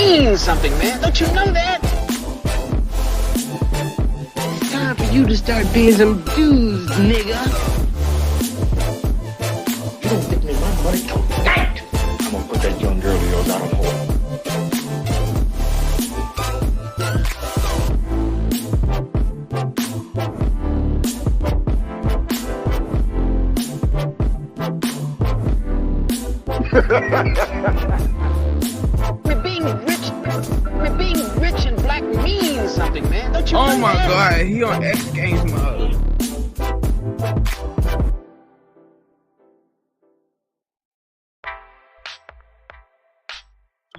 means something, man. Don't you know that? It's time for you to start paying some dues, nigga. You don't get me my money tonight. I'm gonna put that young girl of yours out on hold. being rich and black means something, man. Don't you? Oh my God, he on X Games mode.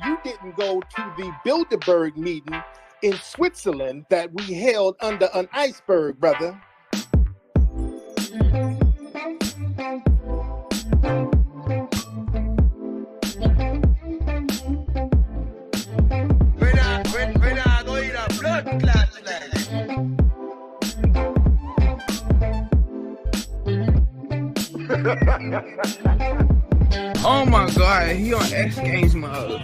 You didn't go to the Bilderberg meeting in Switzerland that we held under an iceberg, brother. Oh my God, he on X Games mode.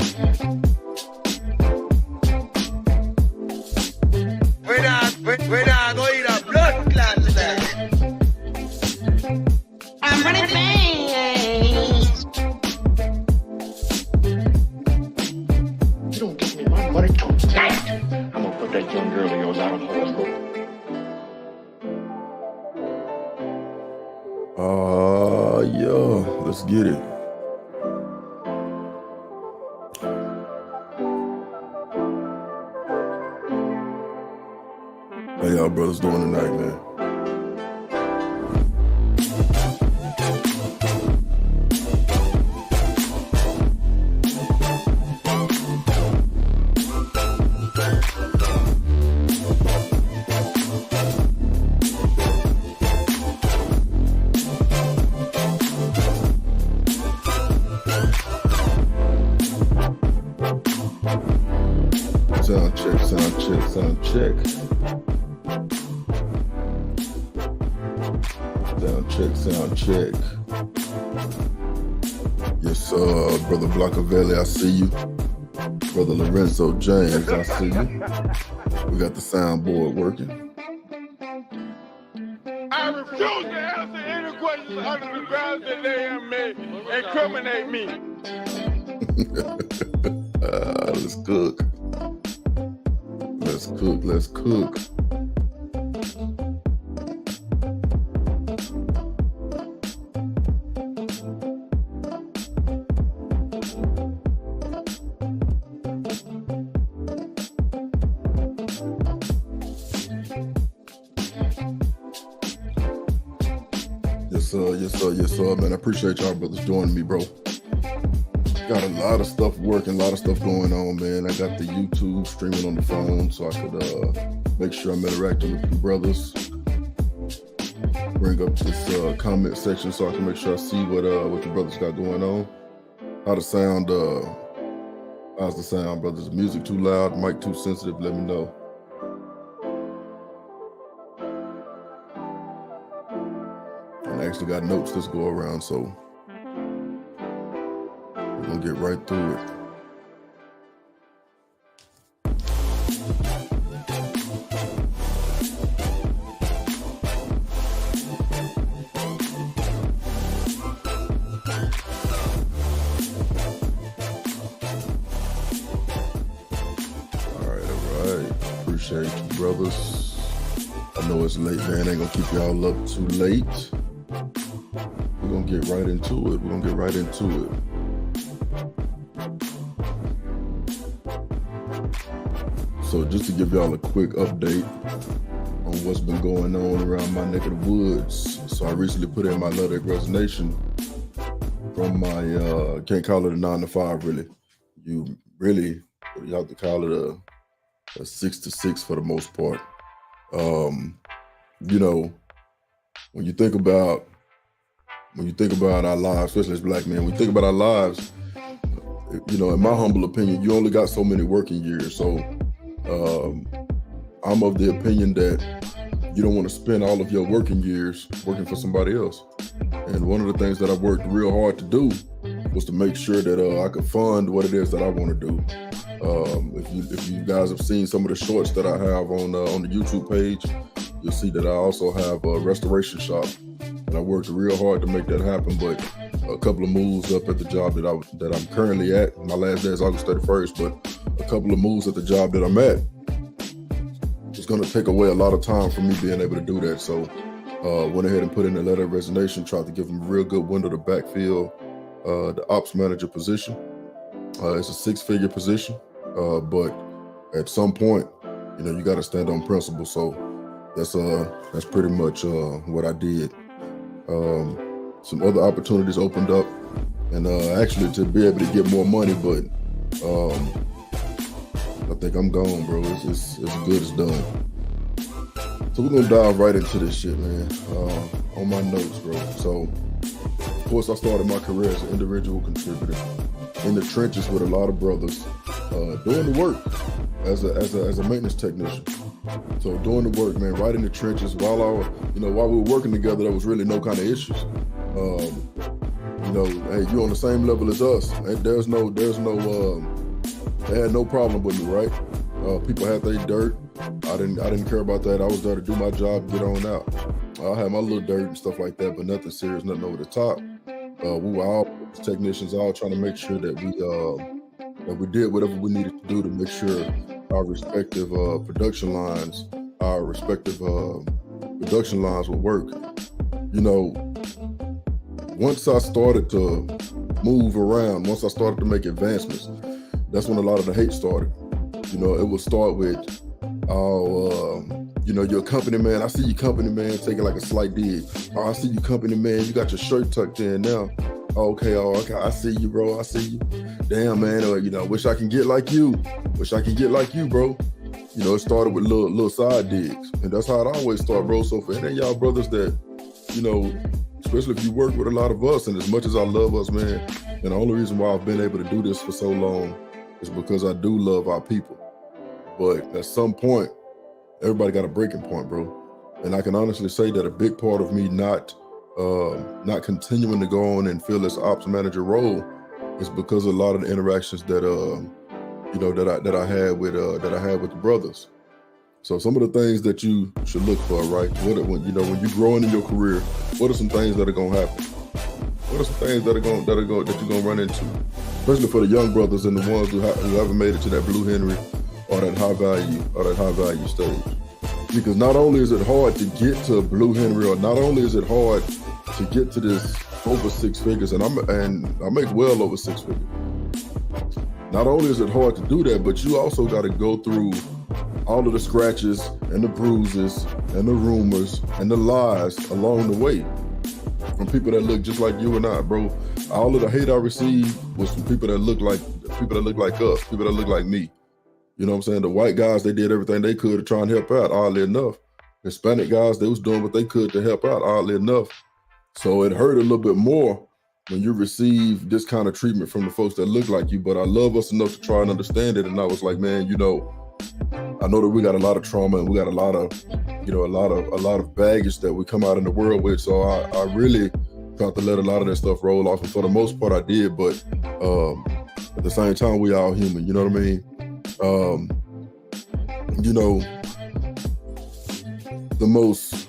When I go eat a blood clot today. I'm running things. You don't give me my money tonight. I'm gonna put that young girl of yours out on hold. Yeah, let's get it. How y'all brothers doing tonight, man? Sound check. Sound check. Yes, Brother Blockavelli, I see you. Brother Lorenzo James, I see you. We got the soundboard working. I refuse to answer any questions under the grounds that they have made incriminate me. Let's cook. Let's cook. Yes, sir, man. I appreciate y'all brothers joining me, bro. Got a lot of stuff working, a lot of stuff going on, man. I got the YouTube streaming on the phone so I could make sure I'm interacting with you brothers. Bring up this comment section so I can make sure I see what you brothers got going on. How the sound, how's the sound, brothers? Music too loud, mic too sensitive, let me know. And I actually got notes this go around, so we're gonna get right through it. All right. Appreciate you, brothers. I know it's late, man. Ain't gonna keep y'all up too late. We're gonna get right into it. So just to give y'all a quick update on what's been going on around my neck of the woods. So I recently put in my letter of resignation from my, can't call it a 9 to 5 really. You have to call it a 6 to 6 for the most part. You know, when you think about our lives, especially as black men, when you think about our lives, you know, in my humble opinion, you only got so many working years. So I'm of the opinion that you don't want to spend all of your working years working for somebody else. And one of the things that I worked real hard to do was to make sure that I could fund what it is that I want to do. If you guys have seen some of the shorts that I have on the YouTube page, you'll see that I also have a restoration shop, and I worked real hard to make that happen. But a couple of moves up at the job that I'm currently at. My last day is August 31st, but a couple of moves at the job that I'm at is going to take away a lot of time for me being able to do that. So went ahead and put in a letter of resignation, tried to give them a real good window to backfill the ops manager position. It's a 6-figure position, but at some point, you got to stand on principle. So that's pretty much what I did. Some other opportunities opened up, and actually to be able to get more money, but I think I'm gone, bro. It's good as done. So we're gonna dive right into this shit, man. On my notes, bro. So, of course, I started my career as an individual contributor in the trenches with a lot of brothers, doing the work as a maintenance technician. So doing the work, man, right in the trenches while we were working together, there was really no kind of issues. Hey, you're on the same level as us. There's no, they had no problem with me, right? People had their dirt. I didn't care about that. I was there to do my job, get on out. I had my little dirt and stuff like that, but nothing serious, nothing over the top. We were all technicians, all trying to make sure that we did whatever we needed to do to make sure our respective production lines would work. Once I started to move around, once I started to make advancements, that's when a lot of the hate started. It would start with, you're a company man. I see you, company man, taking like a slight dig. Oh, I see you, company man. You got your shirt tucked in now. Okay, I see you, bro. I see you. Damn, man. Wish I can get like you. Wish I can get like you, bro. It started with little side digs, and that's how it always started, bro. So for any of y'all brothers that, especially if you work with a lot of us, and as much as I love us, man, and the only reason why I've been able to do this for so long is because I do love our people. But at some point, everybody got a breaking point, bro. And I can honestly say that a big part of me not continuing to go on and fill this ops manager role is because of a lot of the interactions that that I had with the brothers. So some of the things that you should look for, right? When you're growing in your career, what are some things that are gonna happen? What are some things that you're gonna run into? Especially for the young brothers and the ones who haven't made it to that Blue Henry or that high value stage. Because not only is it hard to get to Blue Henry, or not only is it hard to get to this over 6 figures, and I make well over 6 figures. Not only is it hard to do that, but you also got to go through all of the scratches and the bruises and the rumors and the lies along the way from people that look just like you and I, bro. All of the hate I received was from people that look like us, people that look like me. You know what I'm saying? The white guys, they did everything they could to try and help out, oddly enough. Hispanic guys, they was doing what they could to help out, oddly enough. So it hurt a little bit more when you receive this kind of treatment from the folks that look like you, but I love us enough to try and understand it. And I was like, man, I know that we got a lot of trauma and we got a lot of baggage that we come out in the world with. So I really tried to let a lot of that stuff roll off. And for the most part, I did. But at the same time, we all human. You know what I mean? The most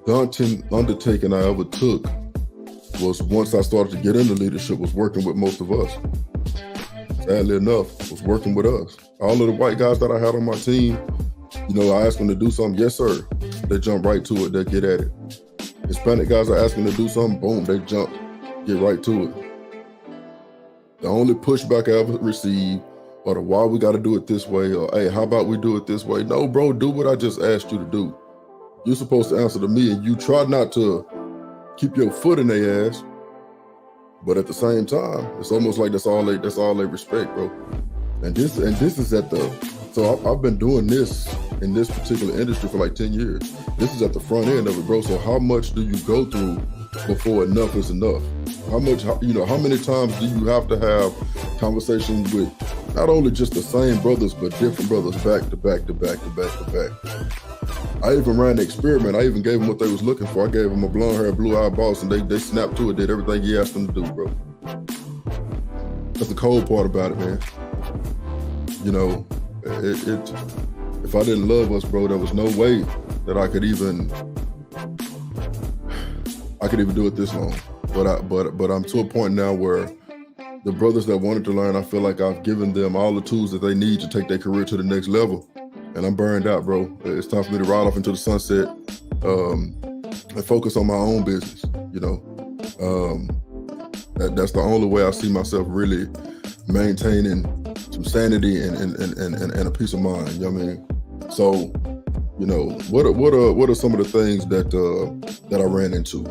daunting undertaking I ever took was, once I started to get into leadership, was working with most of us. Sadly enough, was working with us. All of the white guys that I had on my team, I asked them to do something, yes sir. They jump right to it, they get at it. Hispanic guys, I ask them to do something, boom, they jump, get right to it. The only pushback I ever received, or the why we gotta do it this way, or hey, how about we do it this way? No, bro, do what I just asked you to do. You're supposed to answer to me, and you try not to keep your foot in their ass, but at the same time, it's almost like that's all they respect, bro. And this is so I've been doing this in this particular industry for like 10 years. This is at the front end of it, bro. So how much do you go through before enough is enough? How many times do you have to have conversations with not only just the same brothers, but different brothers back to back to back to back to back? I even ran the experiment. I even gave them what they was looking for. I gave them a blonde hair, blue eyed boss, and they snapped to it, did everything he asked them to do, bro. That's the cold part about it, man. you know, if I didn't love us, bro, there was no way that I could even do it this long. But I'm to a point now where the brothers that wanted to learn, I feel like I've given them all the tools that they need to take their career to the next level. And I'm burned out, bro. It's time for me to ride off into the sunset and focus on my own business, you know. That's the only way I see myself really maintaining some sanity and a peace of mind, you know what I mean? So, you know, what are some of the things that I ran into?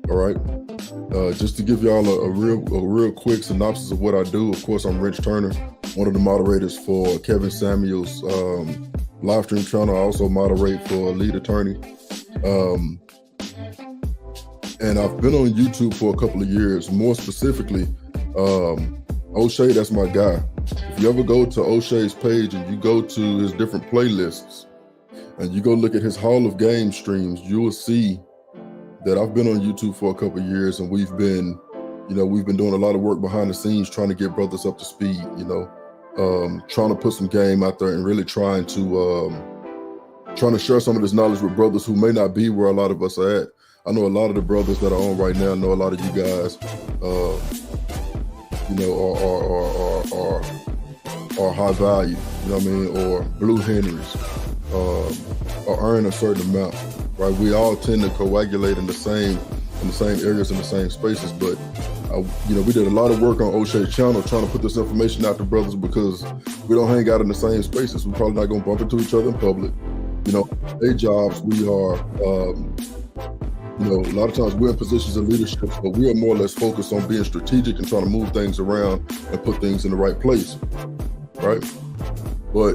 All right. Just to give y'all a real quick synopsis of what I do. Of course, I'm Rich Turner, one of the moderators for Kevin Samuel's live stream channel. I also moderate for Lead Attorney. And I've been on YouTube for a couple of years. More specifically, O'Shea, that's my guy. If you ever go to O'Shea's page and you go to his different playlists and you go look at his Hall of Game streams, you will see that I've been on YouTube for a couple of years, and we've been doing a lot of work behind the scenes trying to get brothers up to speed, you know, trying to put some game out there and really trying to share some of this knowledge with brothers who may not be where a lot of us are at. I know a lot of the brothers that are on right now, know a lot of you guys, you know, are high value, you know what I mean, or Blue Henrys, or earn a certain amount, right? We all tend to coagulate in the same areas, in the same spaces, but you know, we did a lot of work on O'Shea's channel trying to put this information out to brothers because we don't hang out in the same spaces. We're probably not gonna bump into each other in public. You know, day jobs, we are, you know, a lot of times we're in positions of leadership, but we are more or less focused on being strategic and trying to move things around and put things in the right place, right? But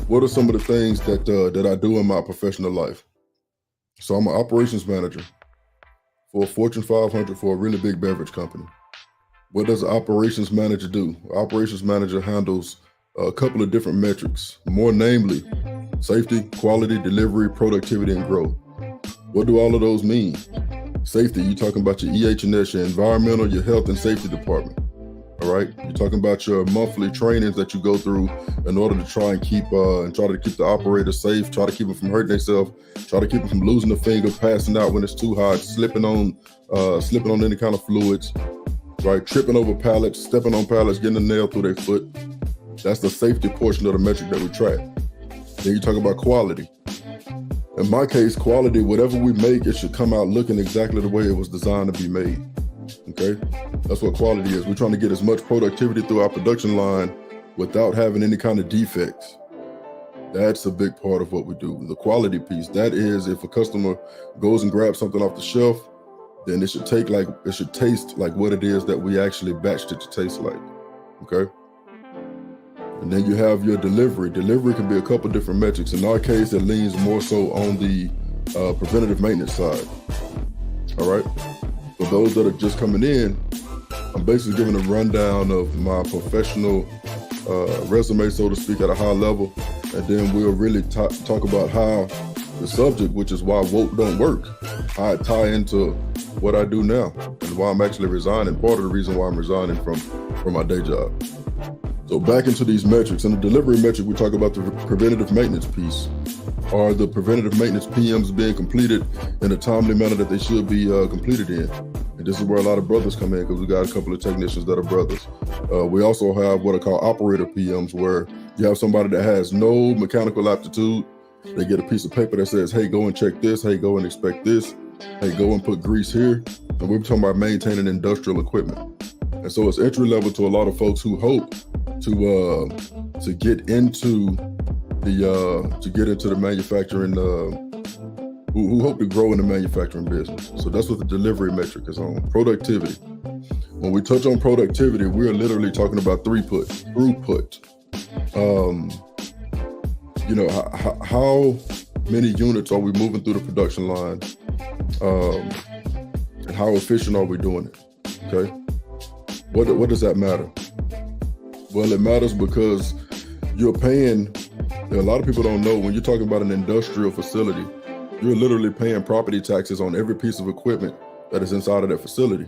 what are some of the things that I do in my professional life? So I'm an operations manager for a Fortune 500 for a really big beverage company. What does an operations manager do? Operations manager handles a couple of different metrics, more namely safety, quality, delivery, productivity, and growth. What do all of those mean? Safety, you're talking about your EH&S, your environmental, your health and safety department. All right, you're talking about your monthly trainings that you go through in order to try to keep the operator safe, try to keep them from hurting themselves, try to keep them from losing a finger, passing out when it's too hot, slipping on any kind of fluids, right? Tripping over pallets, stepping on pallets, getting a nail through their foot. That's the safety portion of the metric that we track. Then you talk about quality. In my case, quality, whatever we make, it should come out looking exactly the way it was designed to be made. Okay, that's what quality is. We're trying to get as much productivity through our production line without having any kind of defects. That's a big part of what we do. The quality piece, that is, if a customer goes and grabs something off the shelf, then it should taste like what it is that we actually batched it to taste like. Okay. And then you have your delivery. Delivery can be a couple different metrics. In our case, it leans more so on the preventative maintenance side. All right. For those that are just coming in, I'm basically giving a rundown of my professional resume, so to speak, at a high level. And then we'll really talk about how the subject, which is why woke don't work, how it tie into what I do now and why I'm actually resigning. Part of the reason why I'm resigning from my day job. So back into these metrics. In the delivery metric, we talk about the preventative maintenance piece. Are the preventative maintenance PMs being completed in a timely manner that they should be completed in? And this is where a lot of brothers come in, because we got a couple of technicians that are brothers. We also have what are called operator PMs, where you have somebody that has no mechanical aptitude. They get a piece of paper that says, hey, go and check this. Hey, go and inspect this. Hey, go and put grease here. And we're talking about maintaining industrial equipment. And so it's entry level to a lot of folks who hope to get into the manufacturing, who hope to grow in the manufacturing business. So that's what the delivery metric is on. Productivity. When we touch on productivity, we're literally talking about throughput. You know, how many units are we moving through the production line, and how efficient are we doing it? Okay. What does that matter? Well, it matters because you're paying, a lot of people don't know, when you're talking about an industrial facility, you're literally paying property taxes on every piece of equipment that is inside of that facility.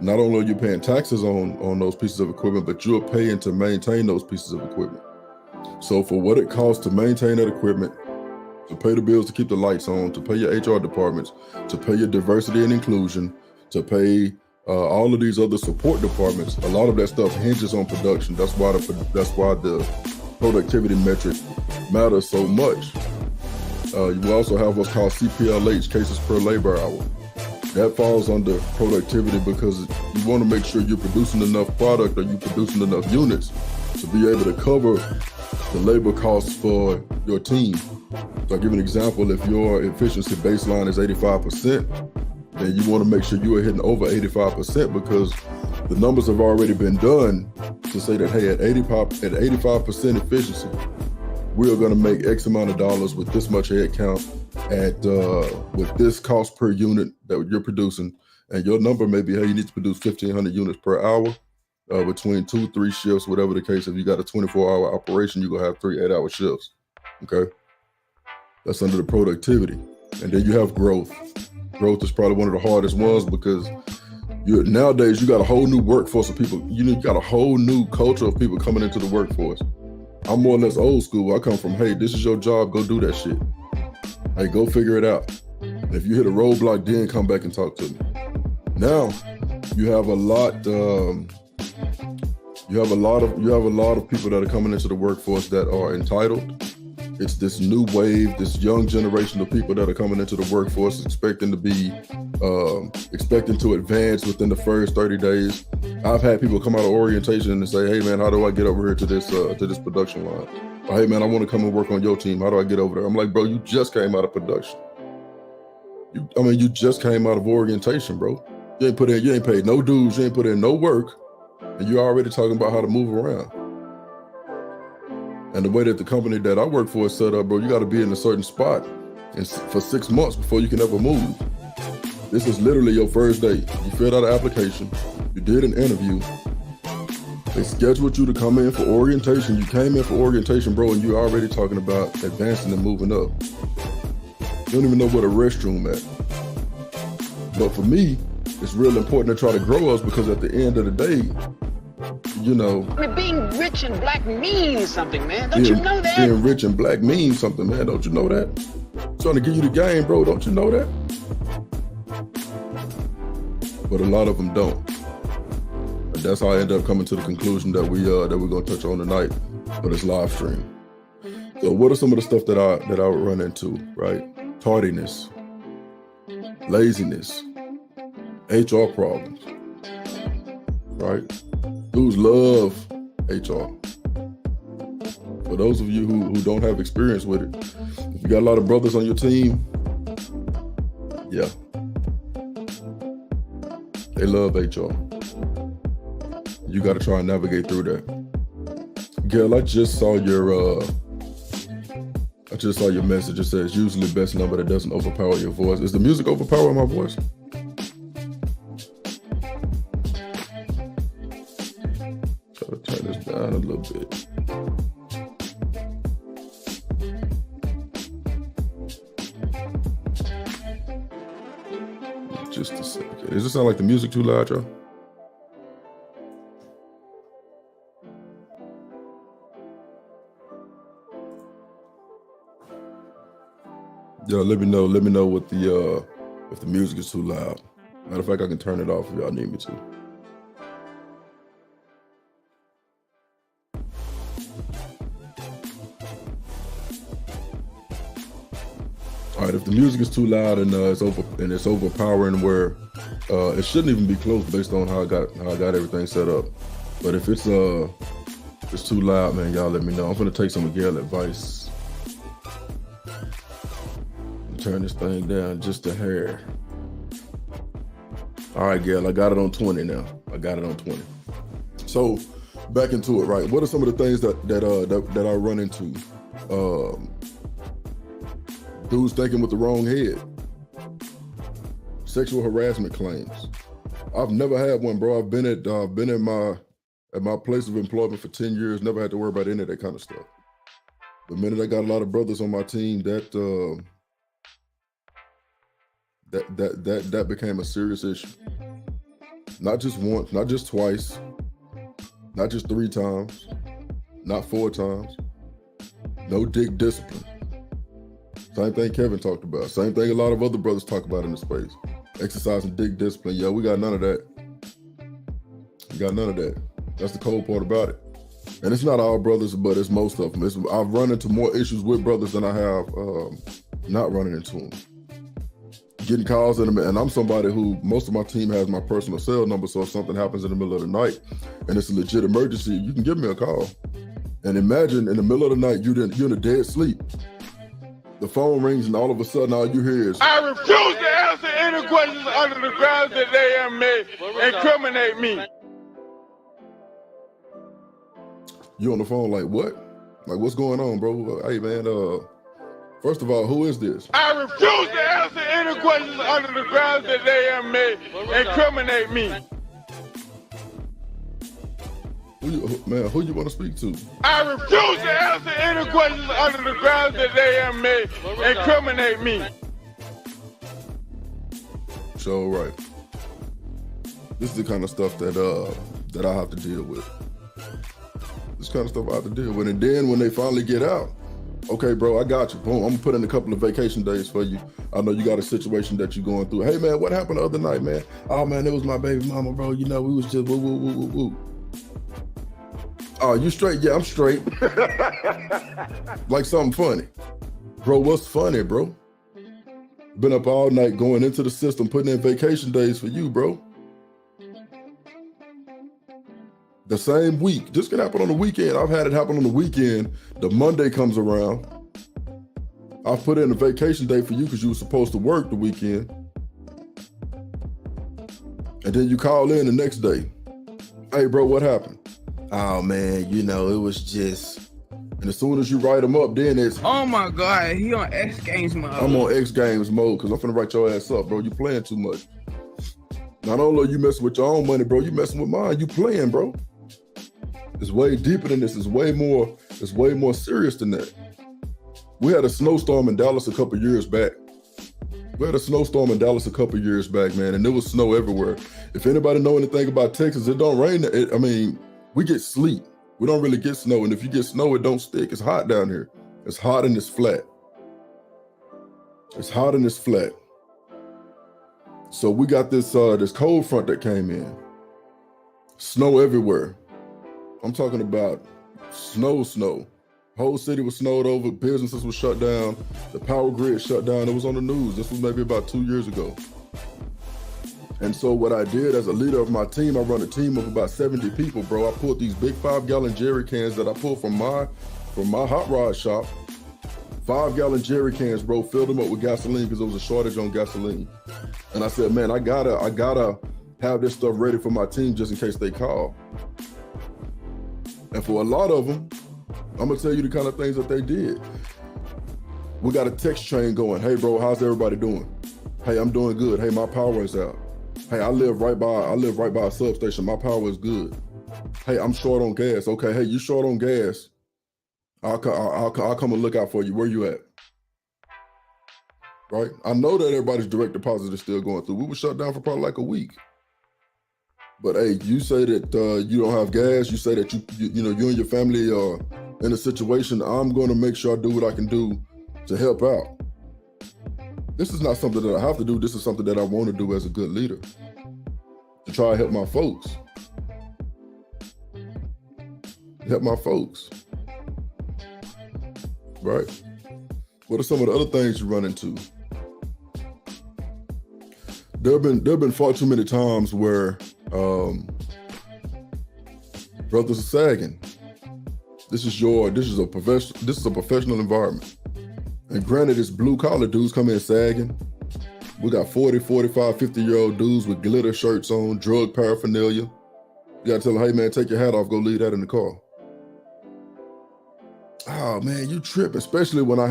not only are you paying taxes on those pieces of equipment, but you're paying to maintain those pieces of equipment. So for what it costs to maintain that equipment, to pay the bills to keep the lights on, to pay your HR departments, to pay your diversity and inclusion, to pay all of these other support departments, a lot of that stuff hinges on production. That's why the productivity metric matters so much. You also have what's called CPLH, cases per labor hour. That falls under productivity because you want to make sure you're producing enough product or you're producing enough units to be able to cover the labor costs for your team. So I'll give an example. If your efficiency baseline is 85%, then you want to make sure you are hitting over 85% because the numbers have already been done to say that, hey, at 85% efficiency, we are going to make X amount of dollars with this much head count with this cost per unit that you're producing. And your number may be, hey, you need to produce 1,500 units per hour between 2-3 shifts, whatever the case. If you got a 24-hour operation, you're going to have 3 8-hour shifts. Okay. That's under the productivity. And then you have growth. Growth is probably one of the hardest ones because nowadays you got a whole new workforce of people. You got a whole new culture of people coming into the workforce. I'm more or less old school. I come from, hey, this is your job. Go do that shit. Hey, go figure it out. And if you hit a roadblock, then come back and talk to me. Now you have a lot. You have a lot of people that are coming into the workforce that are entitled. It's this new wave, this young generation of people that are coming into the workforce expecting to advance within the first 30 days. I've had people come out of orientation and say, hey man, how do I get over here to this production line? Or, hey man, I want to come and work on your team. How do I get over there? I'm like, bro, you just came out of production. You just came out of orientation, bro. You ain't paid no dues, you ain't put in no work, and you're already talking about how to move around. And the way that the company that I work for is set up, bro, you got to be in a certain spot for 6 months before you can ever move. This is literally your first day. You filled out an application. You did an interview. They scheduled you to come in for orientation. You came in for orientation, bro, and you're already talking about advancing and moving up. You don't even know where the restroom at. But for me, it's real important to try to grow us because at the end of the day, you know, I mean, being rich and black means something, man. Don't you know that? Being rich and black means something, man. Don't you know that? I'm trying to give you the game, bro. Don't you know that? But a lot of them don't. And that's how I end up coming to the conclusion that we're gonna touch on tonight for this live stream. So, what are some of the stuff that I would run into? Right, tardiness, laziness, HR problems. Right. Dudes love HR. For those of you who don't have experience with it, if you got a lot of brothers on your team, yeah, they love HR. You got to try and navigate through that. Gail, I just saw your message. It says usually best number that doesn't overpower your voice. Is the music overpowering my voice? Turn this down a little bit. Just a second. Does it sound like the music too loud, y'all? Yo, let me know what if the music is too loud. Matter of fact, I can turn it off if y'all need me to. All right, if the music is too loud and it's overpowering where it shouldn't even be close based on how I got everything set up. But if it's too loud, man, y'all let me know. I'm gonna take some of Gail's advice. Turn this thing down just a hair. All right, Gail, I got it on 20 now. I got it on 20. So back into it, right? What are some of the things that I run into? Dudes thinking with the wrong head. Sexual harassment claims. I've never had one, bro. I've been at my place of employment for 10 years. Never had to worry about any of that kind of stuff. The minute I got a lot of brothers on my team, that became a serious issue. Not just once, not just twice, not just 3 times, not 4 times. No dick discipline. Same thing Kevin talked about. Same thing a lot of other brothers talk about in the space. Exercising dick discipline. Yeah, we got none of that. We got none of that. That's the cold part about it. And it's not all brothers, but it's most of them. I've run into more issues with brothers than I have not running into them. Getting calls in them, and I'm somebody who, most of my team has my personal cell number, so if something happens in the middle of the night and it's a legit emergency, you can give me a call. And imagine in the middle of the night, you're in a dead sleep. The phone rings and all of a sudden all you hear is, I refuse to answer any questions under the grounds that they have made incriminate me. you on the phone like, what? Like, what's going on, bro? Hey, man, first of all, who is this? I refuse to answer any questions under the grounds that they have made incriminate me. Who you want to speak to? I refuse to answer any questions under the grounds that they have made incriminate me. So, right. This is the kind of stuff that I have to deal with. This kind of stuff I have to deal with. And then when they finally get out, okay, bro, I got you. Boom, I'm gonna put in a couple of vacation days for you. I know you got a situation that you're going through. Hey, man, what happened the other night, man? Oh, man, it was my baby mama, bro. You know, we was just woo, woo, woo, woo, woo. Oh, you straight? Yeah, I'm straight. Like something funny. Bro, what's funny, bro? Been up all night going into the system, putting in vacation days for you, bro. The same week. This can happen on the weekend. I've had it happen on the weekend. The Monday comes around. I've put in a vacation day for you because you were supposed to work the weekend. And then you call in the next day. Hey, bro, what happened? Oh, man, you know, it was just... And as soon as you write them up, then it's... Oh, my God. He on X Games mode. I'm on X Games mode because I'm finna write your ass up, bro. You playing too much. Not only are you messing with your own money, bro, you messing with mine. You playing, bro. It's way deeper than this. It's way more serious than that. We had a snowstorm in Dallas a couple years back. Man, and there was snow everywhere. If anybody know anything about Texas, it don't rain. We get sleet. We don't really get snow. And if you get snow, it don't stick. It's hot down here. It's hot and it's flat. So we got this cold front that came in. Snow everywhere. I'm talking about snow. Whole city was snowed over. Businesses were shut down. The power grid shut down. It was on the news. This was maybe about 2 years ago. And so what I did as a leader of my team, I run a team of about 70 people, bro. I pulled these big 5-gallon jerry cans that I pulled from my hot rod shop. 5-gallon jerry cans, bro, filled them up with gasoline because there was a shortage on gasoline. And I said, man, I gotta have this stuff ready for my team just in case they call. And for a lot of them, I'm gonna tell you the kind of things that they did. We got a text train going. Hey, bro, how's everybody doing? Hey, I'm doing good. Hey, my power is out. Hey, I live right by a substation. My power is good. Hey, I'm short on gas. Okay, hey, you short on gas? I'll come and look out for you. Where you at? Right? I know that everybody's direct deposit is still going through. We were shut down for probably like a week. But hey, you say that you don't have gas. You say that you and your family are in a situation. I'm going to make sure I do what I can do to help out. This is not something that I have to do. This is something that I want to do as a good leader, to try to help my folks. Right? What are some of the other things you run into? There have been far too many times where brothers are sagging. This is a professional environment. And granted, it's blue collar dudes come in sagging. We got 40, 45, 50-year-old dudes with glitter shirts on, drug paraphernalia. You gotta tell them, hey man, take your hat off, go leave that in the car. Oh man, you trip, especially when I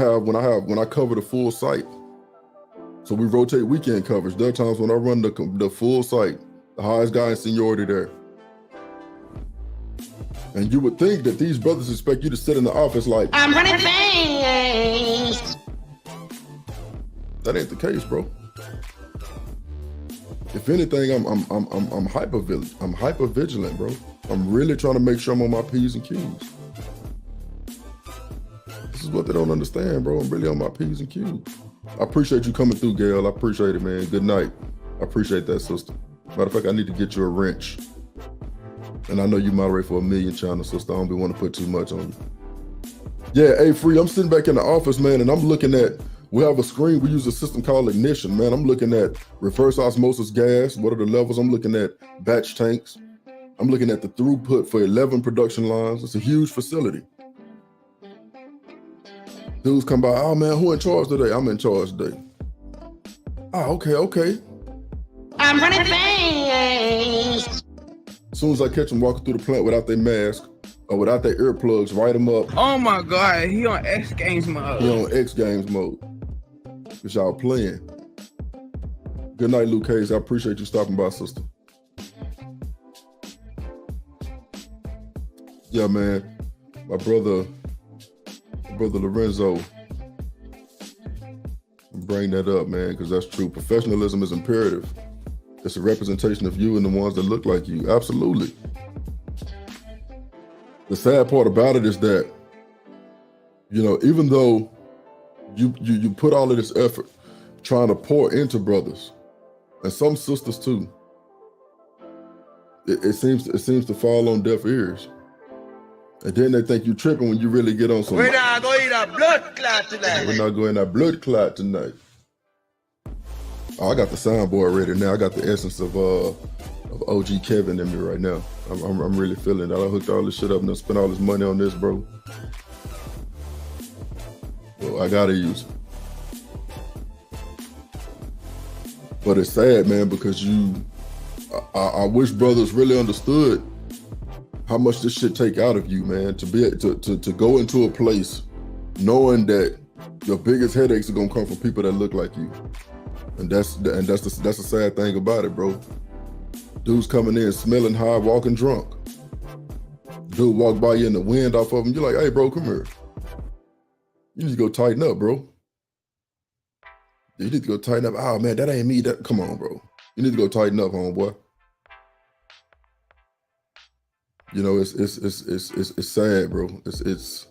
cover the full site. So we rotate weekend coverage. There are times when I run the full site, the highest guy in seniority there. And you would think that these brothers expect you to sit in the office like, I'm running things. That ain't the case, bro. If anything, I'm hyper vigilant. I'm hyper vigilant, bro. I'm really trying to make sure I'm on my P's and Q's. This is what they don't understand, bro. I'm really on my P's and Q's. I appreciate you coming through, Gail. I appreciate it, man. Good night. I appreciate that, sister. Matter of fact, I need to get you a wrench. And I know you moderate for 1 million channels, sister. I don't be want to put too much on you. Yeah, hey, Free, I'm sitting back in the office, man, and I'm looking at, we have a screen, we use a system called ignition, man. I'm looking at reverse osmosis gas. What are the levels? I'm looking at batch tanks. I'm looking at the throughput for 11 production lines. It's a huge facility. Dudes come by, oh man, who in charge today? I'm in charge today. Oh, okay. I'm running things. As soon as I catch them walking through the plant without their mask or without their earplugs, write them up. Oh my God, he on X Games mode. He on X Games mode. Cause y'all playing. Good night, Luke Hayes. I appreciate you stopping by, sister. Yeah, man. My brother Lorenzo, bring that up, man, because that's true. Professionalism is imperative. It's a representation of you and the ones that look like you. Absolutely. The sad part about it is that, you know, even though you put all of this effort trying to pour into brothers and some sisters too, it seems to fall on deaf ears. And then they think you tripping when you really get on some. We're not going to blood clot tonight. We're not going to blood clot tonight. Oh, I got the soundboard ready now. I got the essence of OG Kevin in me right now. I'm really feeling that. I hooked all this shit up and I spent all this money on this, bro. Well, I gotta use it. But it's sad, man, because I wish brothers really understood how much this shit take out of you, man, to be to go into a place knowing that your biggest headaches are gonna come from people that look like you. And that's the sad thing about it, bro. Dudes coming in smelling high, walking drunk. Dude walk by you in the wind off of him. You're like, hey, bro, come here. You need to go tighten up, bro. You need to go tighten up. Oh man, that ain't me. Come on, bro. You need to go tighten up, homeboy. You know, it's sad, bro. It's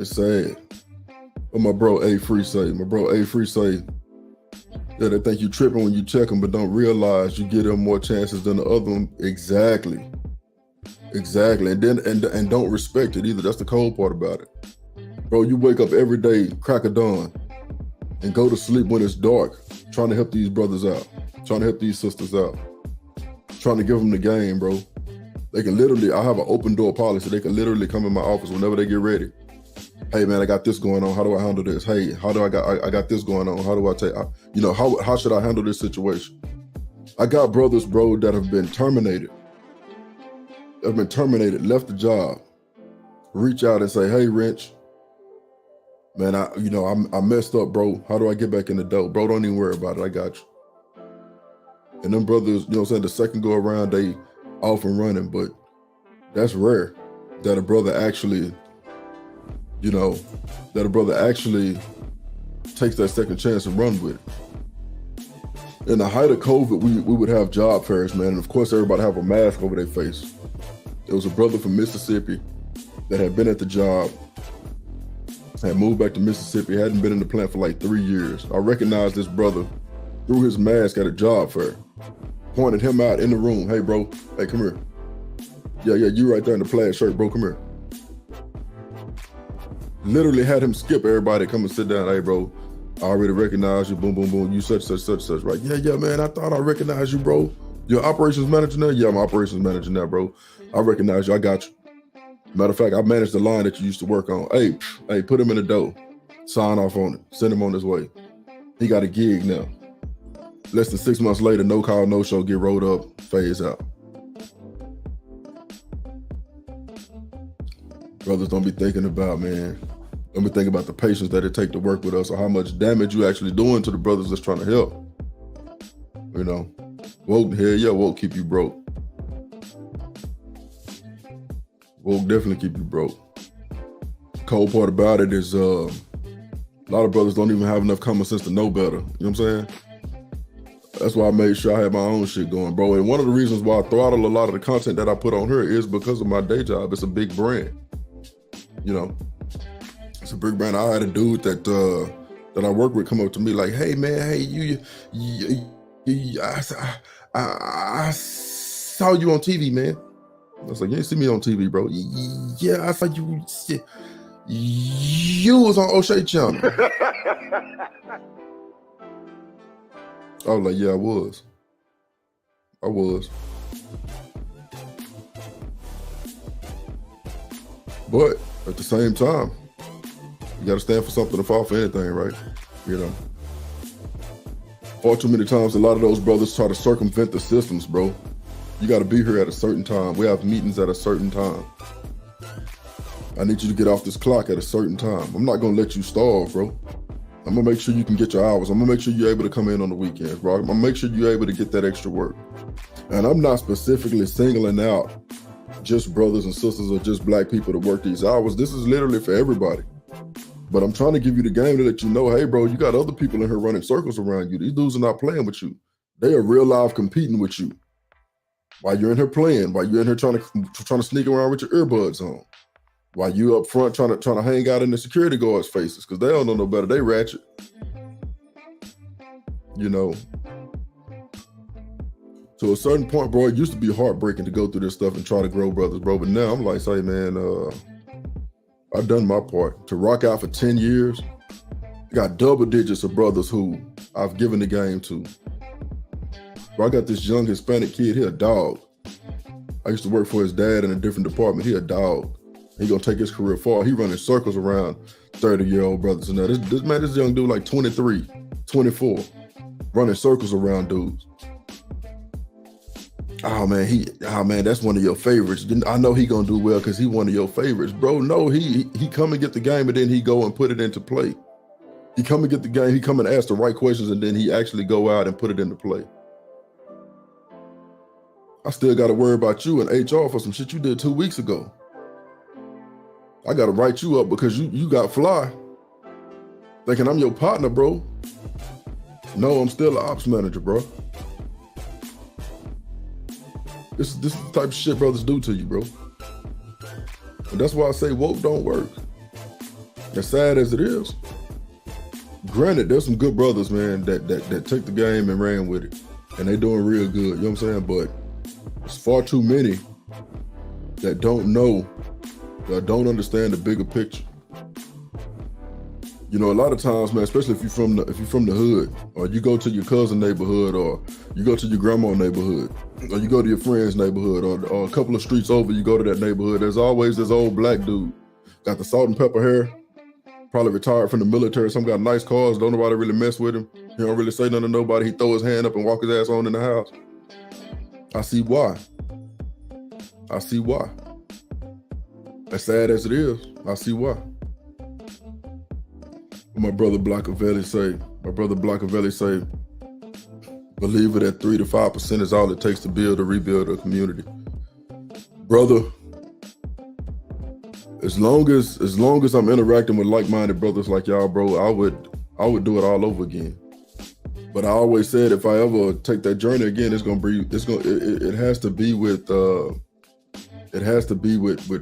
sad. But my bro A Free say, that they think you tripping when you check them, but don't realize you give them more chances than the other one. Exactly. And then and don't respect it either. That's the cold part about it. Bro, you wake up every day, crack of dawn, and go to sleep when it's dark, trying to help these brothers out, trying to help these sisters out, trying to give them the game, bro. They can literally, I have an open door policy. They can literally come in my office whenever they get ready. Hey man, I got this going on. How do I handle this? Hey, I got this going on. How do I take, you know, how should I handle this situation? I got brothers, bro, that have been terminated. Left the job, reach out and say, hey, Wrench, man, I messed up, bro. How do I get back in the dough? Bro, don't even worry about it. I got you. And them brothers, you know what I'm saying, the second go around, they off and running, but that's rare that a brother actually, you know, takes that second chance and run with it. In the height of COVID, we would have job fairs, man, and of course everybody have a mask over their face. There was a brother from Mississippi that had been at the job, had moved back to Mississippi, hadn't been in the plant for like 3 years. I recognized this brother through his mask at a job fair, pointed him out in the room. Hey, bro, hey, come here. Yeah, you right there in the plaid shirt, bro, come here. Literally had him skip everybody, come and sit down. Hey, bro, I already recognize you, boom, boom, boom. You such, right? Yeah, man, I thought I recognized you, bro. You're operations manager now? Yeah, I'm operations manager now, bro. I recognize you, I got you. Matter of fact, I managed the line that you used to work on. Hey, put him in the dough. Sign off on it, send him on his way. He got a gig now. Less than 6 months later, no call, no show, get rolled up, phase out. Brothers don't be thinking about, man. Don't be thinking about the patience that it take to work with us, or how much damage you actually doing to the brothers that's trying to help. You know, woke, hell yeah, woke keep you broke. Woke definitely keep you broke. Cold part about it is a lot of brothers don't even have enough common sense to know better. You know what I'm saying? That's why I made sure I had my own shit going, bro. And one of the reasons why I throttle a lot of the content that I put on here is because of my day job. It's a big brand, you know. It's a big brand. I had a dude that I work with come up to me like, "Hey man, hey I saw you on TV, man." I was like, "You ain't see me on TV, bro." "Yeah, I saw you. You was on O'Shea channel." I was like, "Yeah, I was. But at the same time, you got to stand for something and fall for anything, right? You know. Far too many times, a lot of those brothers try to circumvent the systems, bro. You got to be here at a certain time. We have meetings at a certain time. I need you to get off this clock at a certain time. I'm not going to let you starve, bro. I'm going to make sure you can get your hours. I'm going to make sure you're able to come in on the weekends, bro. I'm going to make sure you're able to get that extra work. And I'm not specifically singling out just brothers and sisters or just black people to work these hours. This is literally for everybody. But I'm trying to give you the game to let you know, hey, bro, you got other people in here running circles around you. These dudes are not playing with you. They are real live competing with you. While you're in here playing, while you're in here trying to sneak around with your earbuds on, while you up front trying to hang out in the security guards' faces because they don't know no better. They ratchet. You know. To a certain point, bro, it used to be heartbreaking to go through this stuff and try to grow brothers, bro. But now I'm like, say, man, I've done my part. To rock out for 10 years, I got double digits of brothers who I've given the game to. Bro, I got this young Hispanic kid, he a dog. I used to work for his dad in a different department. He a dog. He gonna take his career far. He running circles around 30-year-old brothers. And now this young dude like 23, 24, running circles around dudes. Oh man, that's one of your favorites. I know he gonna do well because he one of your favorites. Bro, no, he come and get the game and then he go and put it into play. He come and get the game, he come and ask the right questions and then he actually go out and put it into play. I still gotta worry about you in HR for some shit you did 2 weeks ago. I gotta write you up because you got fly. Thinking I'm your partner, bro. No, I'm still an ops manager, bro. This is the type of shit brothers do to you, bro. And that's why I say woke don't work. As sad as it is. Granted, there's some good brothers, man, that took the game and ran with it. And they doing real good, you know what I'm saying? But there's far too many that don't know, that don't understand the bigger picture. You know, a lot of times, man, especially if you're from the hood, or you go to your cousin neighborhood, or you go to your grandma neighborhood, or you go to your friend's neighborhood, or a couple of streets over, you go to that neighborhood, there's always this old black dude, got the salt and pepper hair, probably retired from the military, some got nice cars, don't nobody really mess with him, he don't really say nothing to nobody, he throw his hand up and walk his ass on in the house. I see why. As sad as it is, I see why. My brother Blackavelli say, believe it at 3 to 5% is all it takes to build or rebuild a community. Brother, as long as I'm interacting with like-minded brothers like y'all, bro, I would do it all over again. But I always said if I ever take that journey again, it has to be with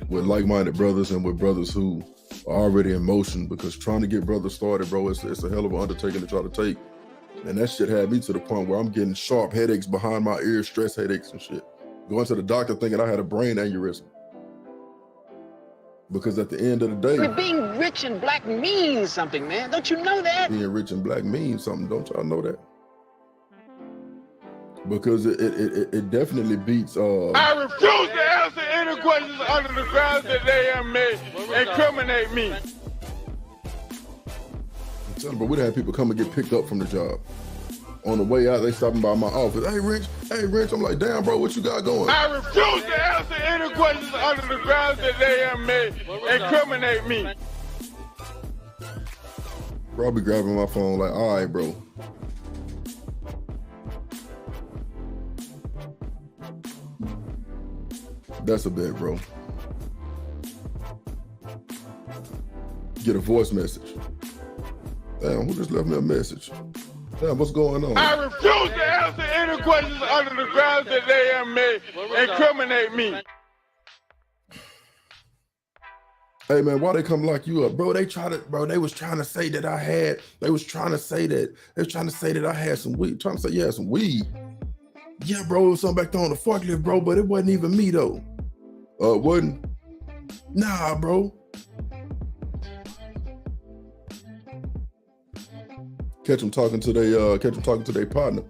like-minded brothers and with brothers who are already in motion, because trying to get brothers started, bro, it's a hell of an undertaking to try to take. And that shit had me to the point where I'm getting sharp headaches behind my ears, stress headaches and shit. Going to the doctor thinking I had a brain aneurysm. Because at the end of the day, Being rich and black means something, man. Don't you know that? Being rich and black means something. Don't y'all know that? Because it definitely beats. I refuse to answer any questions under the grounds that they have made incriminate me. I'm telling you, but we'd have people come and get picked up from the job. On the way out, they stopping by my office. Hey, Rich. I'm like, damn, bro, what you got going? I refuse to answer any questions under the grounds that they have made incriminate me. Bro, I'll be grabbing my phone like, all right, bro. That's a bet, bro. Get a voice message. Damn, who just left me a message? Damn, what's going on? I refuse to answer any questions under the grounds that they have made incriminate me. Hey man, why they come lock you up, bro? They was trying to say that I had some weed. Trying to say you had some weed. Yeah, bro, it was something back there on the forklift, bro, but it wasn't even me though. It wasn't. Nah, bro. Catch them talking to their partner.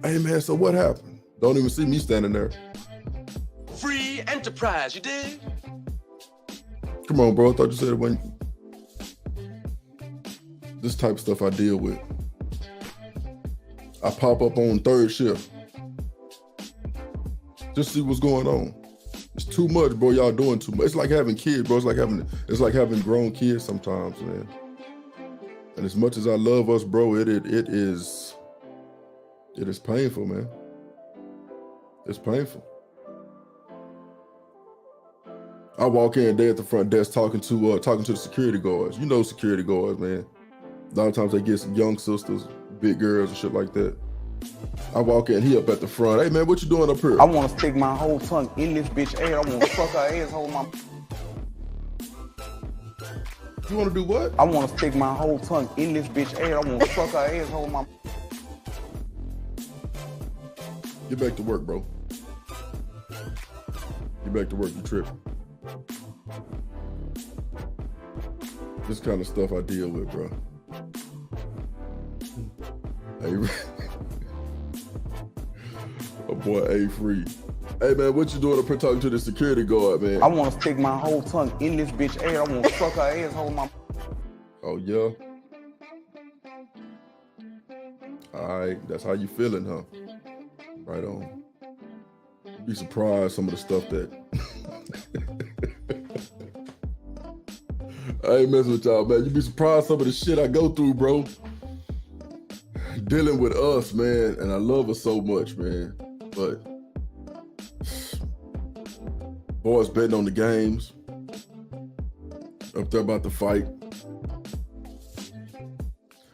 Hey man, so what happened? Don't even see me standing there. Free enterprise, you dig? Come on, bro. I thought you said it when this type of stuff I deal with. I pop up on third shift. Just see what's going on. It's too much, bro. Y'all doing too much. It's like having kids, bro. It's like having grown kids sometimes, man. And as much as I love us, bro, it is painful, man. It's painful. I walk in there at the front desk talking to the security guards. You know security guards, man. A lot of times they get some young sisters, big girls and shit like that. I walk in, he up at the front. Hey man, what you doing up here? I want to stick my whole tongue in this bitch ass. I want to fuck her asshole. You want to do what? I want to stick my whole tongue in this bitch ass. I want to fuck her asshole. Get back to work, bro. Get back to work, you tripping. This kind of stuff I deal with, bro. Hey, oh boy, A-Free. Hey man, what you doing up here talking to the security guard, man? I want to stick my whole tongue in this bitch ass. I want to fuck her asshole. Oh yeah. All right, that's how you feeling, huh? Right on. You'd be surprised some of the stuff that. I ain't messing with y'all, man. You'd be surprised some of the shit I go through, bro. Dealing with us, man, and I love her so much, man. But boys betting on the games. Up there about to fight.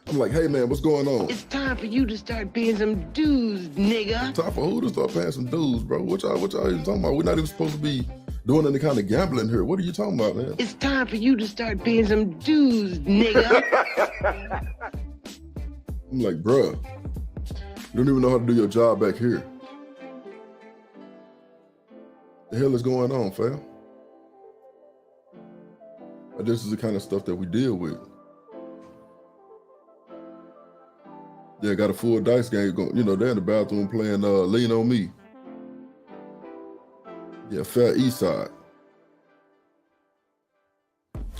I'm like, hey man, what's going on? It's time for you to start paying some dues, nigga. Time for who to start paying some dues, bro? What y'all even talking about? We're not even supposed to be doing any kind of gambling here. What are you talking about, man? It's time for you to start paying some dues, nigga. I'm like, bruh, you don't even know how to do your job back here. The hell is going on, fam? But this is the kind of stuff that we deal with. Yeah, got a full dice game going. You know, they're in the bathroom playing Lean on Me. Yeah, Fair East Side.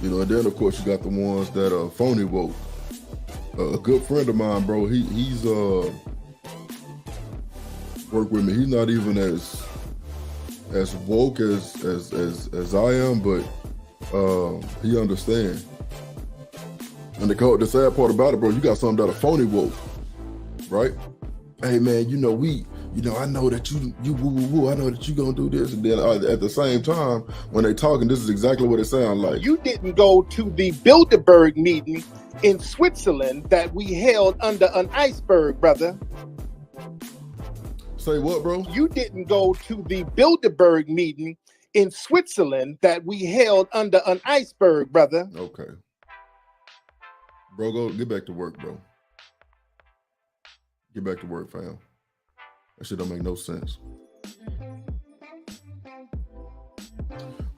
You know, and then of course you got the ones that are phony woke. A good friend of mine, bro, he's worked with me. He's not even as woke as I am, but he understands. And the sad part about it, bro, you got something that are phony woke, right? Hey man, I know that you woo woo woo. I know that you gonna do this, and then at the same time, when they talking, this is exactly what it sounds like. You didn't go to the Bilderberg meeting in Switzerland that we held under an iceberg, brother. Say what, bro? You didn't go to the Bilderberg meeting in Switzerland that we held under an iceberg, brother. Okay. Bro, go get back to work, bro. Get back to work, fam. That shit don't make no sense.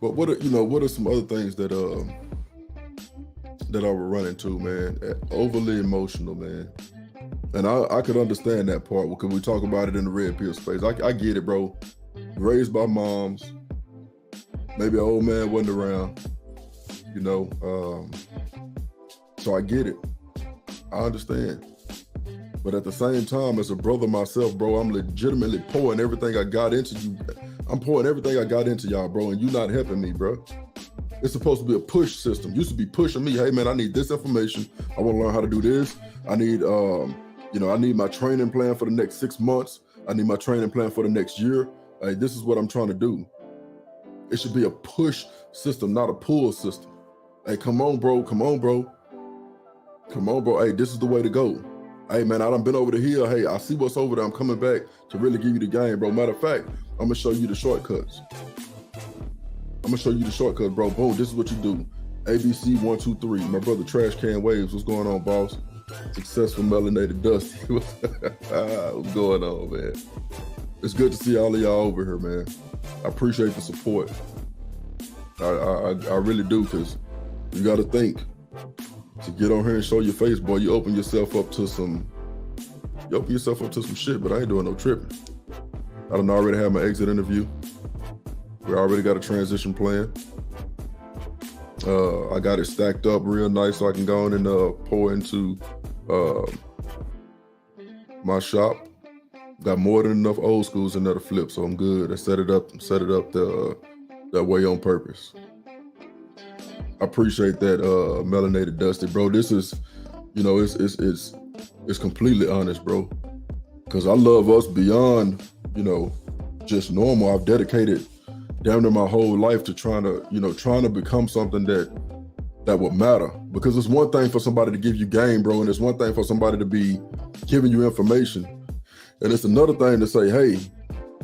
But what are some other things that I would run into, man? Overly emotional, man. And I could understand that part because we talk about it in the red pill space. I get it, bro. Raised by moms. Maybe an old man wasn't around, so I get it. I understand. But at the same time, as a brother myself, bro, I'm legitimately pouring everything I got into you. I'm pouring everything I got into y'all, bro, and you not helping me, bro. It's supposed to be a push system. Used to be pushing me. Hey, man, I need this information. I want to learn how to do this. I need, I need my training plan for the next 6 months. I need my training plan for the next year. Hey, this is what I'm trying to do. It should be a push system, not a pull system. Hey, come on, bro. Come on, bro. Come on, bro. Hey, this is the way to go. Hey, man, I done been over the hill. Hey, I see what's over there. I'm coming back to really give you the game, bro. Matter of fact, I'm gonna show you the shortcuts. Bro. Boom, this is what you do. ABC 1, 2, 3. My brother Trash Can Waves. What's going on, boss? Successful melanated Dusty. What's going on, man? It's good to see all of y'all over here, man. I appreciate the support. I really do, because you got to think. To get on here and show your face, boy, you open yourself up to some shit, but I ain't doing no tripping. I done already have my exit interview. We already got a transition plan. I got it stacked up real nice so I can go in and pour into my shop. Got more than enough old schools in there to flip, so I'm good. I set it up that way on purpose. I appreciate that, melanated Dusty, bro. This is, you know, it's completely honest, bro. Because I love us beyond, you know, just normal. I've dedicated damn near my whole life to trying to become something that would matter. Because it's one thing for somebody to give you game, bro, and it's one thing for somebody to be giving you information, and it's another thing to say, hey,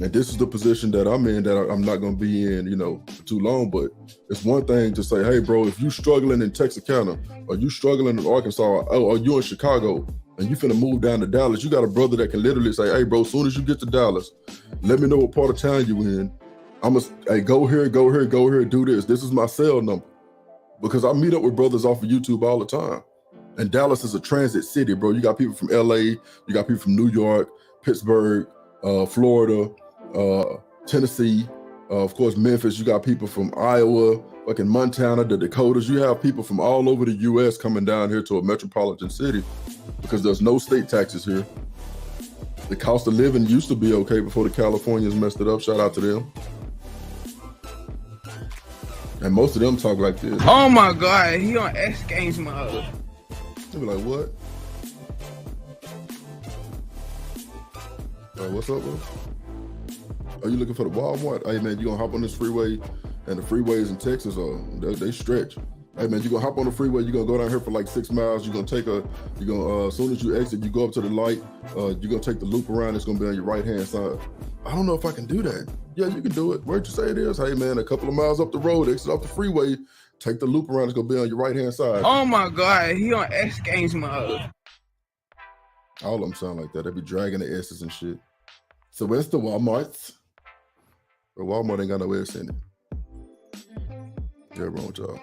and this is the position that I'm in that I'm not going to be in, you know, for too long. But it's one thing to say, hey, bro, if you struggling in Texarkana, or you struggling in Arkansas, or you in Chicago, and you finna move down to Dallas, you got a brother that can literally say, hey, bro, as soon as you get to Dallas, let me know what part of town you in. Hey, go here, do this. This is my cell number. Because I meet up with brothers off of YouTube all the time. And Dallas is a transit city, bro. You got people from LA, you got people from New York, Pittsburgh, Florida, Tennessee, of course, Memphis. You got people from Iowa, fucking Montana, the Dakotas. You have people from all over the U.S. coming down here to a metropolitan city because there's no state taxes here. The cost of living used to be okay before the Californians messed it up. Shout out to them. And most of them talk like this. Oh my God, he on X Games mode. They be like, what? What's up, bro? Are you looking for the Walmart? Hey, man, you gonna hop on this freeway, and the freeways in Texas, they stretch. Hey, man, you gonna hop on the freeway, you're gonna go down here for like 6 miles, you're gonna as soon as you exit, you go up to the light, you're gonna take the loop around, it's gonna be on your right-hand side. I don't know if I can do that. Yeah, you can do it. Where'd you say it is? Hey, man, a couple of miles up the road, exit off the freeway, take the loop around, it's gonna be on your right-hand side. Oh my God, he on X Games mode. All of them sound like that. They be dragging the S's and shit. So where's the Walmarts? But Walmart ain't got no S in it. Yeah, wrong with y'all.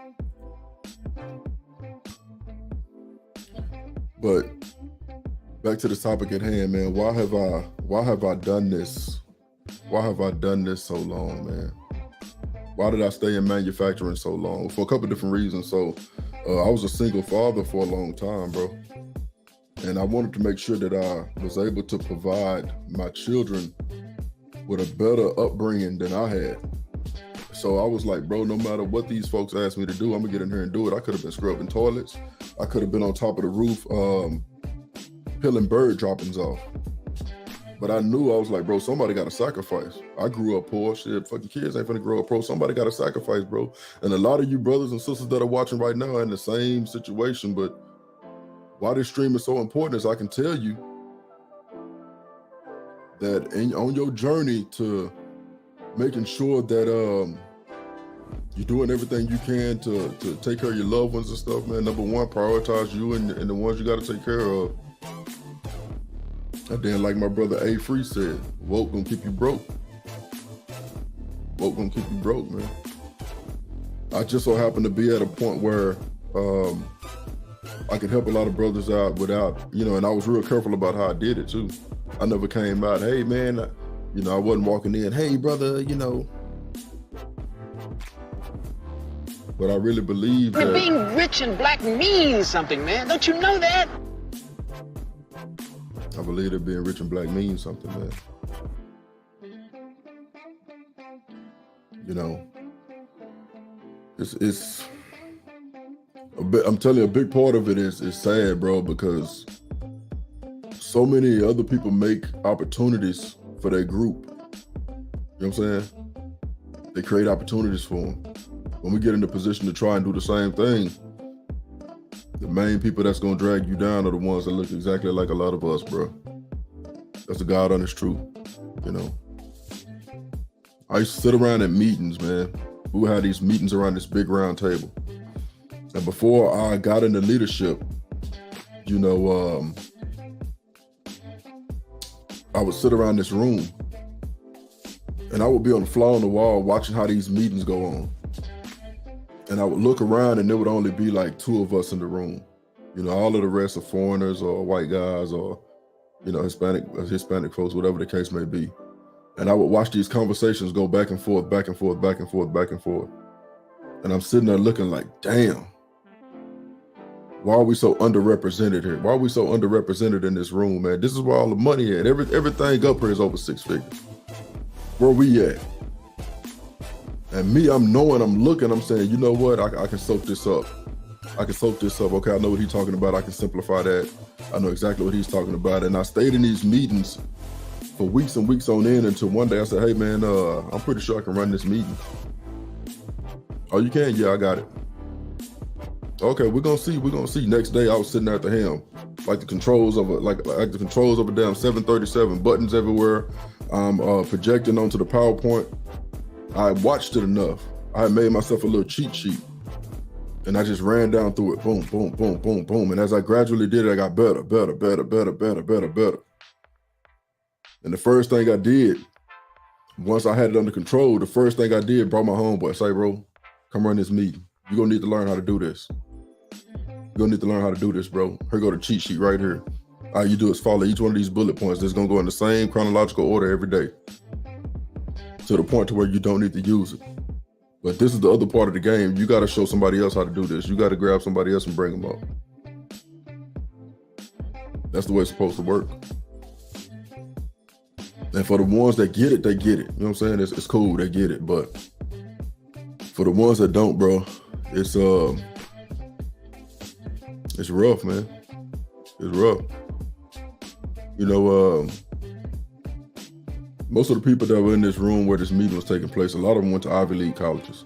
But back to the topic at hand, man. Why have I done this? Why have I done this so long, man? Why did I stay in manufacturing so long? For a couple of different reasons. So I was a single father for a long time, bro. And I wanted to make sure that I was able to provide my children with a better upbringing than I had. So I was like, bro, no matter what these folks asked me to do, I'm gonna get in here and do it. I could have been scrubbing toilets. I could have been on top of the roof, peeling bird droppings off. But I knew, I was like, bro, somebody got to sacrifice. I grew up poor, shit, fucking kids ain't finna grow up poor. Somebody got to sacrifice, bro. And a lot of you brothers and sisters that are watching right now are in the same situation, but why this stream is so important is I can tell you that on your journey to making sure that you're doing everything you can to take care of your loved ones and stuff, man. Number one, prioritize you and the ones you got to take care of. And then, like my brother A. Free said, woke gonna keep you broke. Woke gonna keep you broke, man. I just so happen to be at a point where I could help a lot of brothers out without, and I was real careful about how I did it too. I never came out, hey man, I wasn't walking in, hey brother, But I really believe that being rich and black means something, man. Don't you know that? I believe that being rich and black means something, man. It's a bit, I'm telling you, a big part of it is sad, bro, because so many other people make opportunities for their group. You know what I'm saying? They create opportunities for them. When we get in the position to try and do the same thing, The main people that's gonna drag you down are the ones that look exactly like a lot of us, bro. That's the God honest truth, you know. I used to sit around at meetings, man. We would have these meetings around this big round table. And before I got into leadership, you know, I would sit around this room and I would be on the fly on the wall watching how these meetings go on. And I would look around and there would only be like 2 of us in the room. You know, all of the rest are foreigners or white guys or, you know, Hispanic folks, whatever the case may be. And I would watch these conversations go back and forth, back and forth, back and forth, back and forth. And I'm sitting there looking like, damn, why are we so underrepresented here? Why are we so underrepresented in this room, man? This is where all the money is. Everything up here is over 6 figures. Where we at? And me, I'm looking, I'm saying, you know what? I can soak this up. I can soak this up. Okay, I know what he's talking about. I can simplify that. I know exactly what he's talking about. And I stayed in these meetings for weeks and weeks on end until one day I said, hey man, I'm pretty sure I can run this meeting. Oh, you can? Yeah, I got it. Okay, we're gonna see. Next day I was sitting at the helm, like the controls of the controls of a damn 737, buttons everywhere. I'm projecting onto the PowerPoint. I watched it enough. I had made myself a little cheat sheet. And I just ran down through it, boom, boom, boom, boom, boom. And as I gradually did it, I got better. And the first thing I did, once I had it under control, the first thing I did, brought my homeboy, say, bro, come run this meeting. You're gonna need to learn how to do this. You're gonna need to learn how to do this, bro. Here go the cheat sheet right here. All you do is follow each one of these bullet points. That's gonna go in the same chronological order every day, to the point to where you don't need to use it. But this is the other part of the game. You gotta show somebody else how to do this. You gotta grab somebody else and bring them up. That's the way it's supposed to work. And for the ones that get it, they get it. You know what I'm saying? It's cool, they get it. But for the ones that don't, bro, it's rough, man. It's rough. You know, most of the people that were in this room where this meeting was taking place, a lot of them went to Ivy League colleges.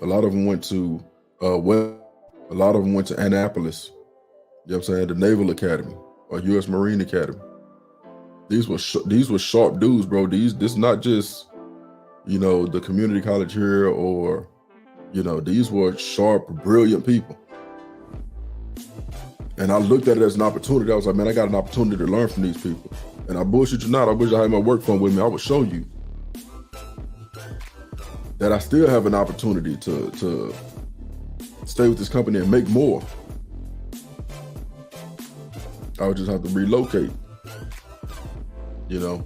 A lot of them went to a lot of them went to Annapolis. You know what I'm saying? The Naval Academy or U.S. Marine Academy. These were sharp dudes, bro. This is not just, you know, the community college here or, you know, these were sharp, brilliant people. And I looked at it as an opportunity. I was like, man, I got an opportunity to learn from these people. And I bullshit you not, I wish I had my work phone with me. I would show you that I still have an opportunity to stay with this company and make more. I would just have to relocate, you know.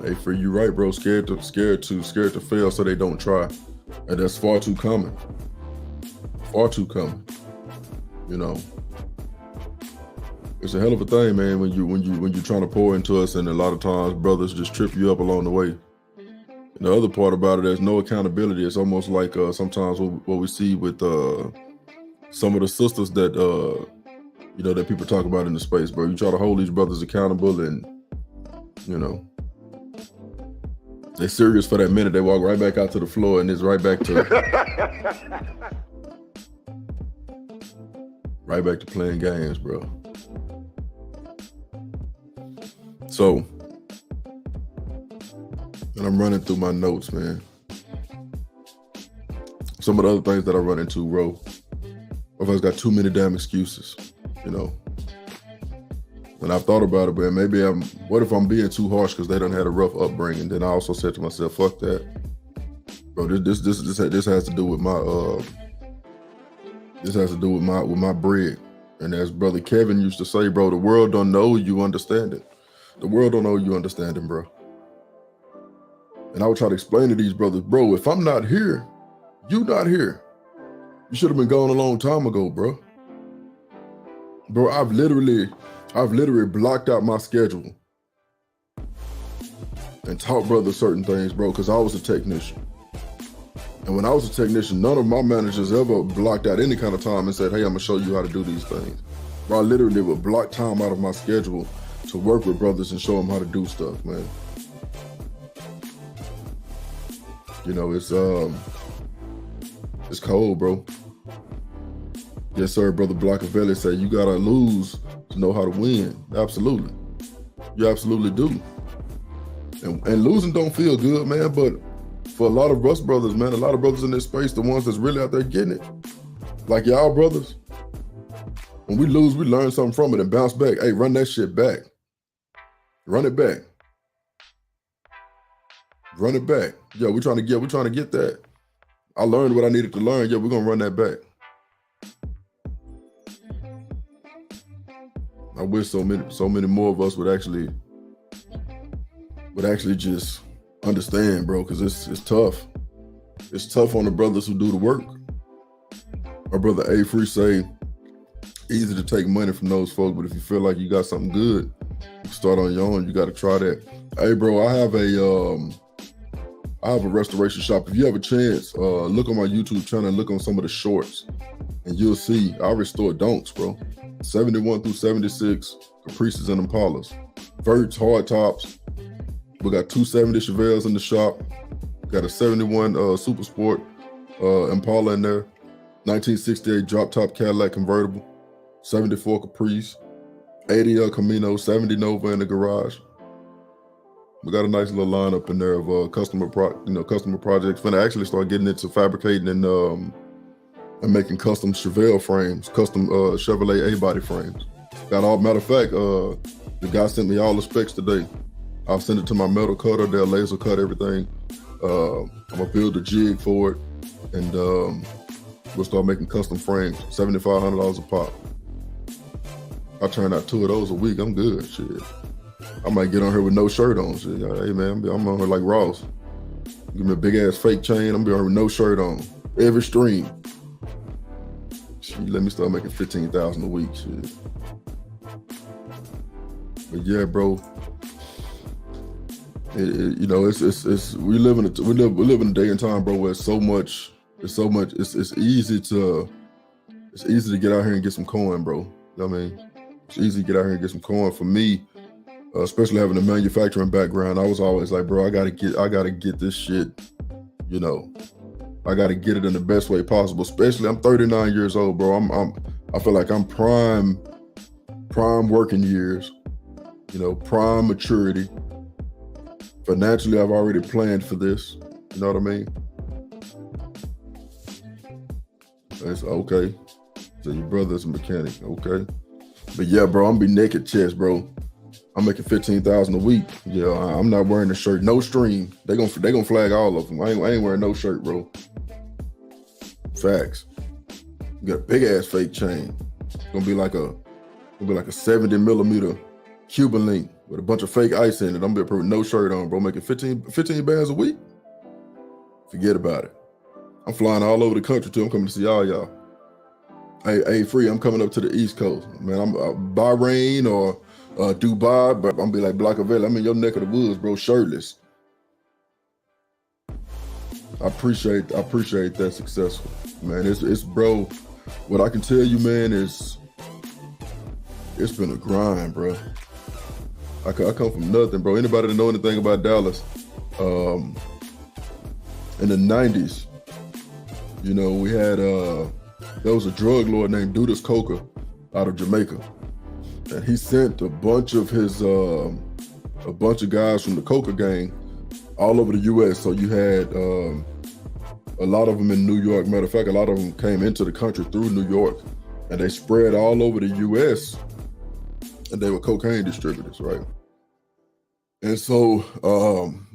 Hey, for you right, bro. Scared to fail so they don't try. And that's far too common. Far too common. You know. It's a hell of a thing, man, when you're trying to pour into us, and a lot of times brothers just trip you up along the way. And the other part about it, there's no accountability. It's almost like sometimes what we see with some of the sisters that you know, that people talk about in the space, bro. You try to hold these brothers accountable, and you know, they're serious for that minute. They walk right back out to the floor, and it's right back to right back to playing games, bro. So, and I'm running through my notes, man. Some of the other things that I run into, bro. If I got too many damn excuses, you know. And I've thought about it, man. Maybe what if I'm being too harsh because they done had a rough upbringing? Then I also said to myself, fuck that, bro. This has to do with my this has to do with my bread. And as Brother Kevin used to say, bro, the world don't know you understand it. The world don't know you understanding, bro. And I would try to explain to these brothers, bro, if I'm not here, you not here. You should have been gone a long time ago, bro. Bro, I've literally blocked out my schedule and taught brothers certain things, bro, because I was a technician. And when I was a technician, none of my managers ever blocked out any kind of time and said, hey, I'm gonna show you how to do these things. Bro, I literally would block time out of my schedule to work with brothers and show them how to do stuff, man. You know, it's It's cold, bro. Yes, sir, brother Blockavelli say you gotta lose to know how to win. Absolutely. You absolutely do. And losing don't feel good, man, but for a lot of us brothers, man, a lot of brothers in this space, the ones that's really out there getting it, like y'all brothers, when we lose, we learn something from it and bounce back. Hey, run that shit back. Run it back. Run it back. Yeah, we're trying to get that. I learned what I needed to learn. Yeah, we're gonna run that back. I wish so many more of us would actually just understand, bro, because it's tough. It's tough on the brothers who do the work. Our brother A Free say, easy to take money from those folks, but if you feel like you got something good, you can start on your own. You got to try that. Hey, bro, I have a restoration shop. If you have a chance, look on my YouTube channel and look on some of the shorts, and you'll see I restore donks, bro. 71 through 76, Caprices and Impalas, Verts, hard tops. We got 270 Chevelles in the shop. Got a 71 Super Sport Impala in there. 1968 drop top Cadillac convertible. 74 Caprice. 80 El Camino. 70 Nova in the garage. We got a nice little lineup in there of customer projects. Finna actually start getting into fabricating and making custom Chevelle frames, custom Chevrolet A-body frames. Got all, matter of fact, the guy sent me all the specs today. I'll send it to my metal cutter. They'll laser cut everything. I'm gonna build a jig for it, and we'll start making custom frames. $7,500 a pop. I turn out 2 of those a week. I'm good. Shit. I might get on here with no shirt on. Shit. Hey man, I'm on here like Ross. Give me a big ass fake chain. I'm be on here with no shirt on. Every stream. Shit, let me start making $15,000 a week. Shit. But yeah, bro. You know, we live in a day and time, bro, where it's easy to get out here and get some coin, bro. You know what I mean? It's easy to get out here and get some coin. For me, especially having a manufacturing background, I was always like, bro, I gotta get this shit, you know. I gotta get it in the best way possible. Especially, I'm 39 years old, bro. I feel like I'm prime working years, you know, prime maturity. Financially, I've already planned for this. You know what I mean? It's okay. So your brother's a mechanic, okay? But yeah, bro, I'm gonna be naked chest, bro. I'm making $15,000 a week. Yeah, I'm not wearing a shirt, no stream. They gonna flag all of them. I ain't wearing no shirt, bro. Facts. You got a big ass fake chain. It's gonna be like a 70 millimeter Cuban link with a bunch of fake ice in it. I'm gonna be with no shirt on, bro. Making 15 bands a week. Forget about it. I'm flying all over the country too. I'm coming to see all y'all. Hey, Free, I'm coming up to the East Coast. Man, I'm Bahrain or Dubai, but I'm gonna be like Blockavelli. I'm in your neck of the woods, bro, shirtless. I appreciate that successful. Man, it's bro, what I can tell you, man, is it's been a grind, bro. I come from nothing, bro. Anybody that know anything about Dallas, in the 90s, you know, we had, there was a drug lord named Dudas Coca out of Jamaica. And he sent a bunch of guys from the Coca gang all over the U.S. So you had a lot of them in New York. Matter of fact, a lot of them came into the country through New York, and they spread all over the U.S., and they were cocaine distributors, right? And so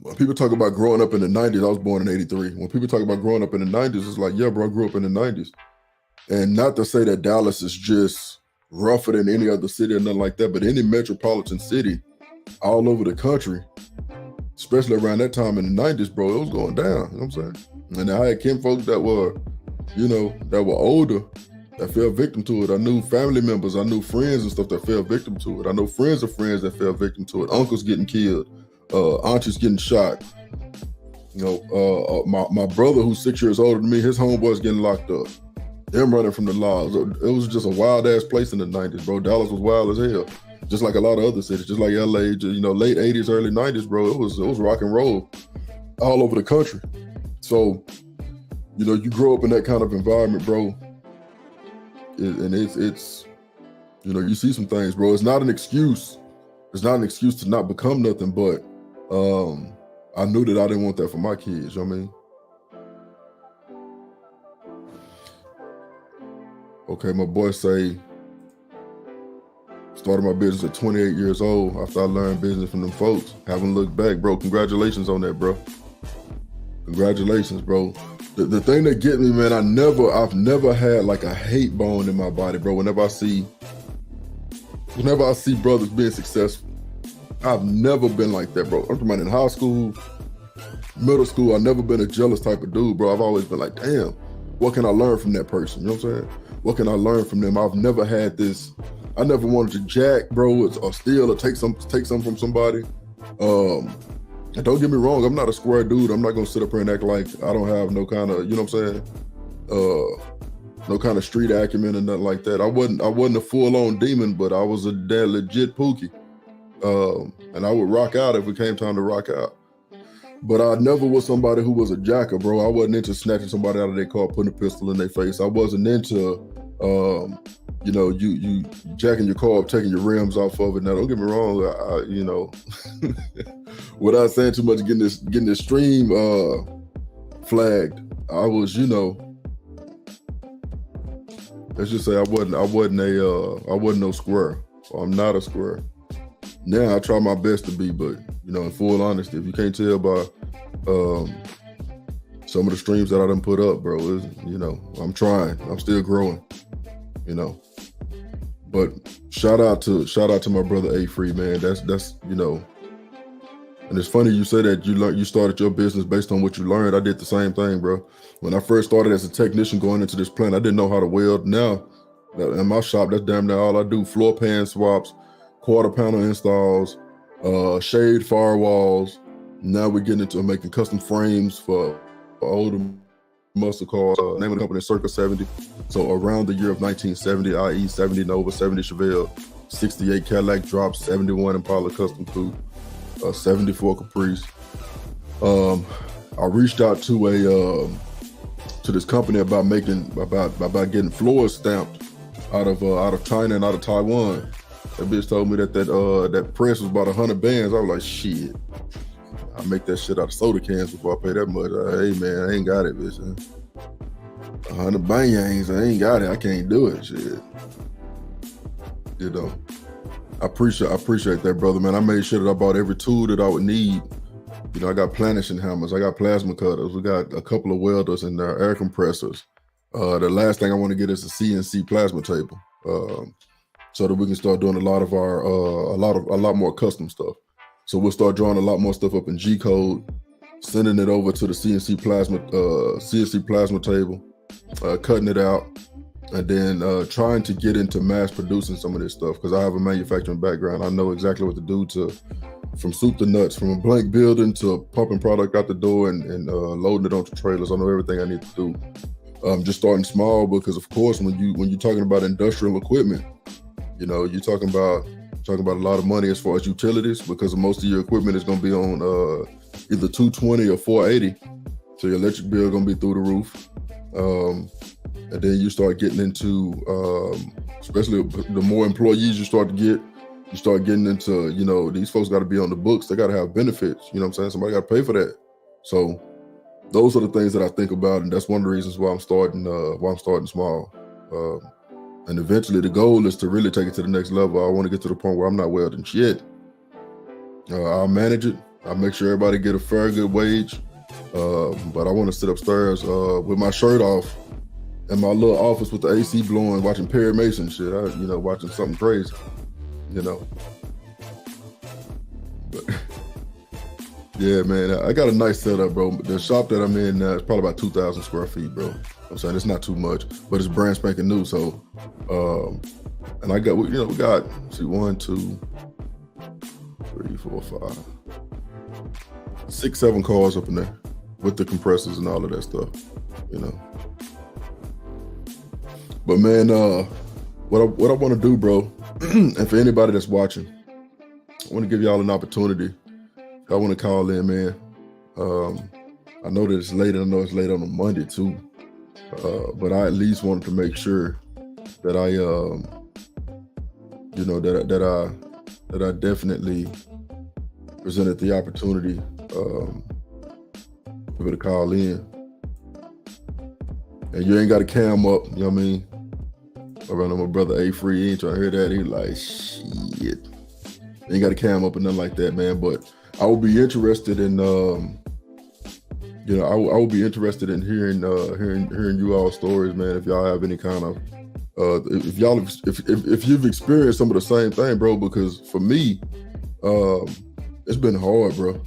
when people talk about growing up in the 90s, I was born in 83. When people talk about growing up in the 90s, it's like, yeah, bro, I grew up in the 90s. And not to say that Dallas is just rougher than any other city or nothing like that, but any metropolitan city all over the country, especially around that time in the 90s, bro, it was going down, you know what I'm saying? And I had kinfolks that were, you know, that were older, that fell victim to it. I knew family members, I knew friends and stuff that fell victim to it. I know friends of friends that fell victim to it. Uncles getting killed, aunties getting shot. You know, my brother who's 6 years older than me, his homeboys getting locked up. Them running from the laws. It was just a wild ass place in the 90s, bro. Dallas was wild as hell. Just like a lot of other cities, just like LA, you know, late 80s, early 90s, bro. It was rock and roll all over the country. So you know, you grow up in that kind of environment, bro, and it's you know, you see some things, bro. It's not an excuse. It's not an excuse to not become nothing, but I knew that I didn't want that for my kids. You know what I mean? Okay, my boy say, started my business at 28 years old after I learned business from them folks. Haven't looked back, bro. Congratulations on that, bro. Congratulations, bro. The thing that get me, man, I've never had like a hate bone in my body, bro. Whenever I see brothers being successful, I've never been like that, bro. I'm talking about in high school, middle school, I've never been a jealous type of dude, bro. I've always been like, damn, what can I learn from that person? You know what I'm saying? What can I learn from them? I've never had this. I never wanted to jack, bro, or steal or take some from somebody. And don't get me wrong, I'm not a square dude. I'm not gonna sit up here and act like I don't have no kind of, you know what I'm saying? No kind of street acumen or nothing like that. I wasn't a full-on demon, but I was a dead legit pookie. And I would rock out if it came time to rock out. But I never was somebody who was a jacker, bro. I wasn't into snatching somebody out of their car, putting a pistol in their face. I wasn't into you know, you jacking your car up, taking your rims off of it. Now, don't get me wrong, I you know, without saying too much, getting this stream flagged, I was, you know, let's just say I wasn't no square. I'm not a square. Now I try my best to be, but you know, in full honesty, if you can't tell by some of the streams that I done put up, bro, you know, I'm trying. I'm still growing, you know. But shout out to my brother A Free, man. That's you know. And it's funny you say that you started your business based on what you learned. I did the same thing, bro. When I first started as a technician going into this plant, I didn't know how to weld. Now, in my shop, that's damn near all I do. Floor pan swaps, quarter panel installs, shade firewalls. Now we're getting into making custom frames for older muscle cars. Name of the company is Circa 70. So around the year of 1970, i.e. 70 Nova, 70 Chevelle, 68 Cadillac Drop, 71 Impala Custom Coupe, 74 Caprice. I reached out to this company about getting floors stamped out of China and out of Taiwan. That bitch told me that press was about 100 bands. I was like, shit. I make that shit out of soda cans before I pay that much. Hey man, I ain't got it, bitch. 100 bangs, I ain't got it. I can't do it, shit. You know, I appreciate that, brother, man. I made sure that I bought every tool that I would need. You know, I got planishing hammers, I got plasma cutters, we got a couple of welders and air compressors. The last thing I want to get is a CNC plasma table, so that we can start doing a lot more custom stuff. So we'll start drawing a lot more stuff up in G code, sending it over to the CNC plasma table, cutting it out, and then trying to get into mass producing some of this stuff because I have a manufacturing background. I know exactly what to do from soup to nuts, from a blank building to pumping product out the door and loading it onto trailers. I know everything I need to do. Just starting small because, of course, when you're talking about industrial equipment, you know, you're talking about a lot of money as far as utilities because most of your equipment is going to be on either 220 or 480. So your electric bill is going to be through the roof. And then you start getting into, especially the more employees you start getting into, you know, these folks got to be on the books. They got to have benefits. You know what I'm saying? Somebody got to pay for that. So those are the things that I think about. And that's one of the reasons why I'm starting small. And eventually the goal is to really take it to the next level. I want to get to the point where I'm not welding shit. I'll manage it. I'll make sure everybody get a fair, good wage. But I want to sit upstairs with my shirt off in my little office with the AC blowing, watching Perry Mason shit. Watching something crazy, you know. But yeah, man, I got a nice setup, bro. The shop that I'm in now is probably about 2,000 square feet, bro. I'm saying it's not too much, but it's brand spanking new. So, and we got 1, 2, 3, 4, 5, 6, 7 cars up in there with the compressors and all of that stuff, you know. But man, what I want to do, bro, and for anybody that's watching, I want to give y'all an opportunity. I want to call in, man. I know that it's late. I know it's late on a Monday too, but I at least wanted to make sure that I, that I definitely presented the opportunity for people to call in. And you ain't got a cam up, you know what I mean? Around my brother A Free, he ain't trying to hear that. He like, shit. Ain't got a cam up and nothing like that, man. But I would be interested in, I would be interested in hearing you all stories, man. If y'all have any kind of, if you've experienced some of the same thing, bro. Because for me, it's been hard, bro.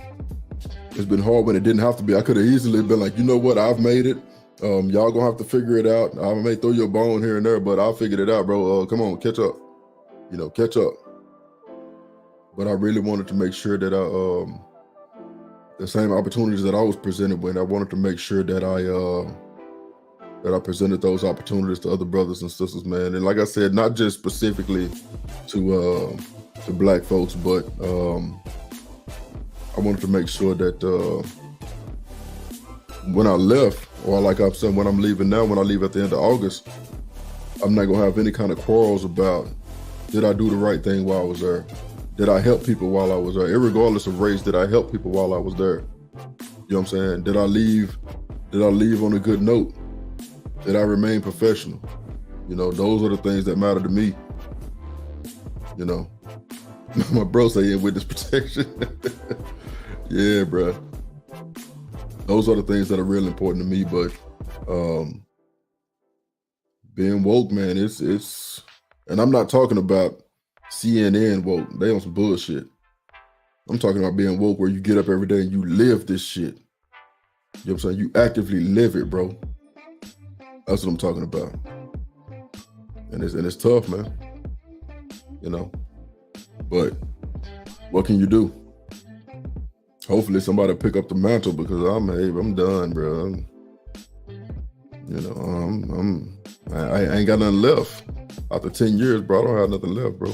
It's been hard when it didn't have to be. I could have easily been like, you know what, I've made it. Y'all gonna have to figure it out. I may throw you a bone here and there, but I'll figure it out, bro. Come on, catch up. Catch up. But I really wanted to make sure that the same opportunities that I was presented with, I wanted to make sure that I presented those opportunities to other brothers and sisters, man. And like I said, not just specifically to Black folks, but I wanted to make sure that when I left, or like I'm saying, when I'm leaving now, when I leave at the end of August, I'm not gonna have any kind of quarrels about, did I do the right thing while I was there? Did I help people while I was there? Irregardless of race, did I help people while I was there? You know what I'm saying? Did I leave on a good note? Did I remain professional? Those are the things that matter to me. My bro say witness protection. Yeah, bro. Those are the things that are real important to me. But being woke, man, it's, and I'm not talking about CNN woke. They on some bullshit. I'm talking about being woke where you get up every day and you live this shit. You know what I'm saying? You actively live it, bro. That's what I'm talking about. And it's tough, man. But what can you do? Hopefully somebody pick up the mantle, because I'm done, bro. I ain't got nothing left. After 10 years, bro, I don't have nothing left, bro.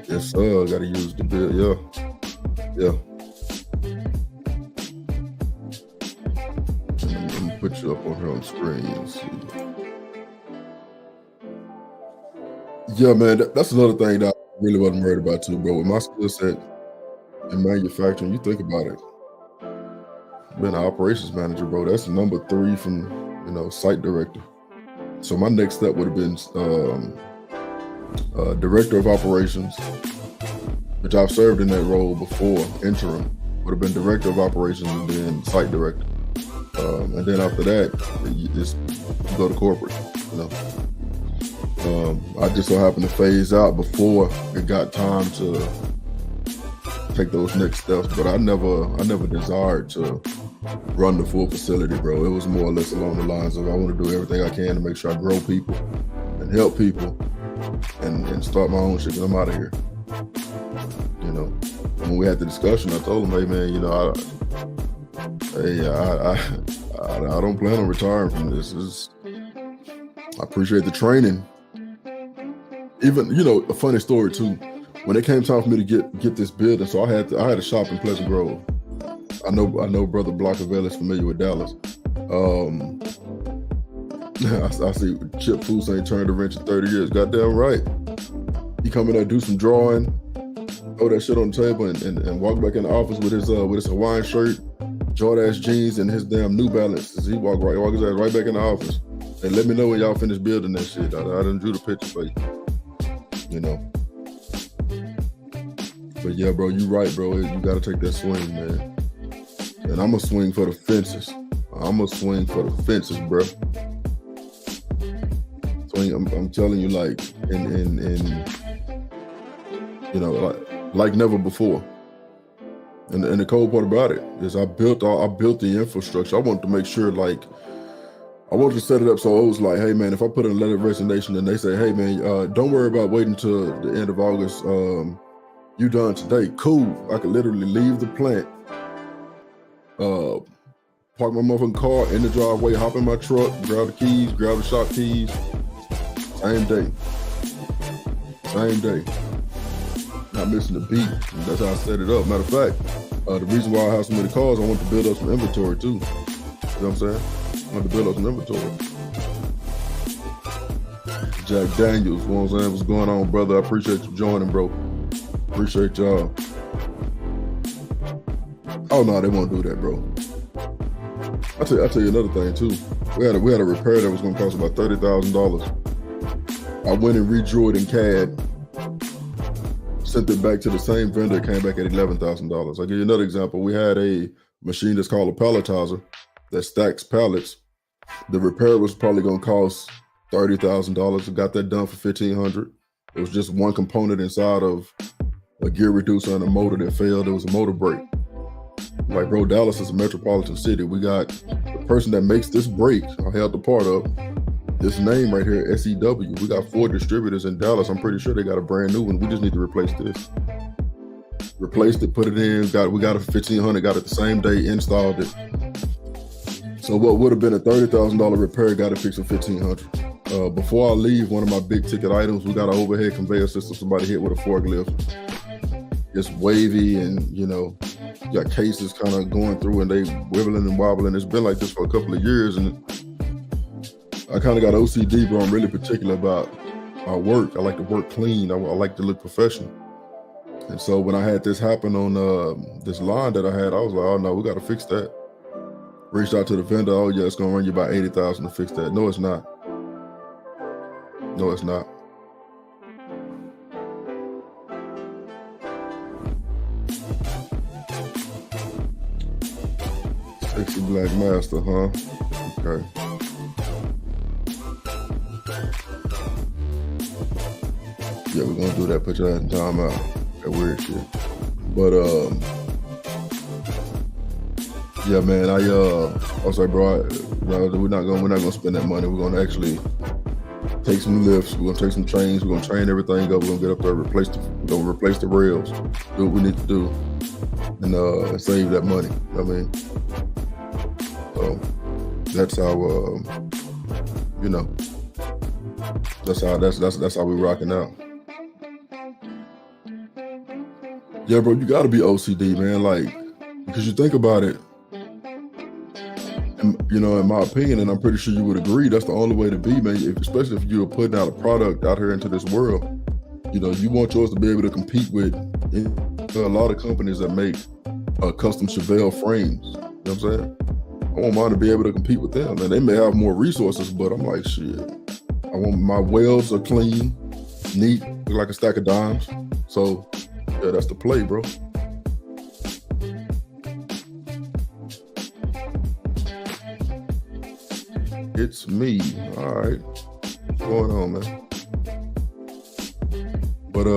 Yes, sir. Gotta use the bill. Yeah. Let me put you up on here on the screen and see. Yeah, man, that's another thing that I really wasn't worried about too, bro. With my skill set in manufacturing, you think about it. Being an operations manager, bro, that's number 3 from, site director. So my next step would have been director of operations, which I've served in that role before, interim. Would have been director of operations and then site director. And then after that, you just go to corporate, I just so happened to phase out before it got time to take those next steps. But I never desired to run the full facility, bro. It was more or less along the lines of, I want to do everything I can to make sure I grow people and help people and start my own shit, 'cause I'm out of here. When we had the discussion, I told him, hey man, I don't plan on retiring from this. I appreciate the training. Even, a funny story too. When it came time for me to get this building, so I had a shop in Pleasant Grove. I know Brother Blockavel is familiar with Dallas. I see Chip Foose ain't turned a wrench in 30 years. Goddamn right. He come in there, do some drawing, throw that shit on the table, and walk back in the office with his Hawaiian shirt, Jordache jeans, and his damn New Balances. He walk his ass right back in the office. And let me know when y'all finish building that shit. I done drew the picture for you. But yeah, bro, you right, bro. You gotta take that swing, man. And I'm gonna swing for the fences. Bro. Swing. I'm telling you, like like never before. And the cold part about it is I built the infrastructure. I wanted to make sure, like, I wanted to set it up so it was like, hey man, if I put in a letter of resignation and they say, hey man, don't worry about waiting till the end of August. You done today, cool. I could literally leave the plant, park my motherfucking car in the driveway, hop in my truck, grab the keys, grab the shop keys, Same day. Same day. Not missing the beat. And that's how I set it up. Matter of fact, the reason why I have so many cars, I want to build up some inventory too. You know what I'm saying? I want to build up some inventory. Jack Daniels, you know what I'm saying? What's going on, brother? I appreciate you joining, bro. Appreciate y'all. Oh no, they won't do that, bro. I'll tell you another thing too. We had a repair that was gonna cost about $30,000. I went and redrew it in CAD, sent it back to the same vendor, it came back at $11,000. I'll give you another example. We had a machine that's called a palletizer that stacks pallets. The repair was probably gonna cost $30,000. I got that done for $1,500. It was just one component inside of a gear reducer and a motor that failed. It was a motor brake. Like, bro, Dallas is a metropolitan city. We got the person that makes this brake, I held the part of, this name right here, SEW. We got 4 distributors in Dallas. I'm pretty sure they got a brand new one. We just need to replace this. Replaced it, put it in, we got it for $1,500, got it the same day, installed it. So what would have been a $30,000 repair got it fixed for $1,500. Before I leave, one of my big ticket items, we got an overhead conveyor system somebody hit with a forklift. It's wavy and, you know, you got cases kind of going through and they wibbling and wobbling. It's been like this for a couple of years and I kind of got OCD, bro. I'm really particular about my work. I like to work clean. I like to look professional. And so when I had this happen on this line that I had, I was like, oh no, we got to fix that. Reached out to the vendor. Oh yeah, it's gonna run you about $80,000 to fix that. No, it's not. No, it's not. Sexy Black Master, huh? Okay. Yeah, we're gonna do that. Put your ass in time out. That weird shit. But yeah, man. I was like, bro, we're not gonna spend that money. We're gonna actually take some lifts. We're gonna take some trains. We're gonna train everything up. We're gonna get up there, replace the rails, do what we need to do, and save that money. I mean, so that's how you know. That's how we rocking out. Yeah, bro, you gotta be OCD, man. Like, because you think about it, and, you know, in my opinion, and I'm pretty sure you would agree, that's the only way to be, man. Especially if you're putting out a product out here into this world, you know, you want yours to be able to compete with a lot of companies that make custom Chevelle frames. You know what I'm saying? I want mine to be able to compete with them, and they may have more resources, but I'm like, shit. I want my welds are clean, neat, look like a stack of dimes. So yeah, that's the play, bro. It's me. All right. What's going on, man? But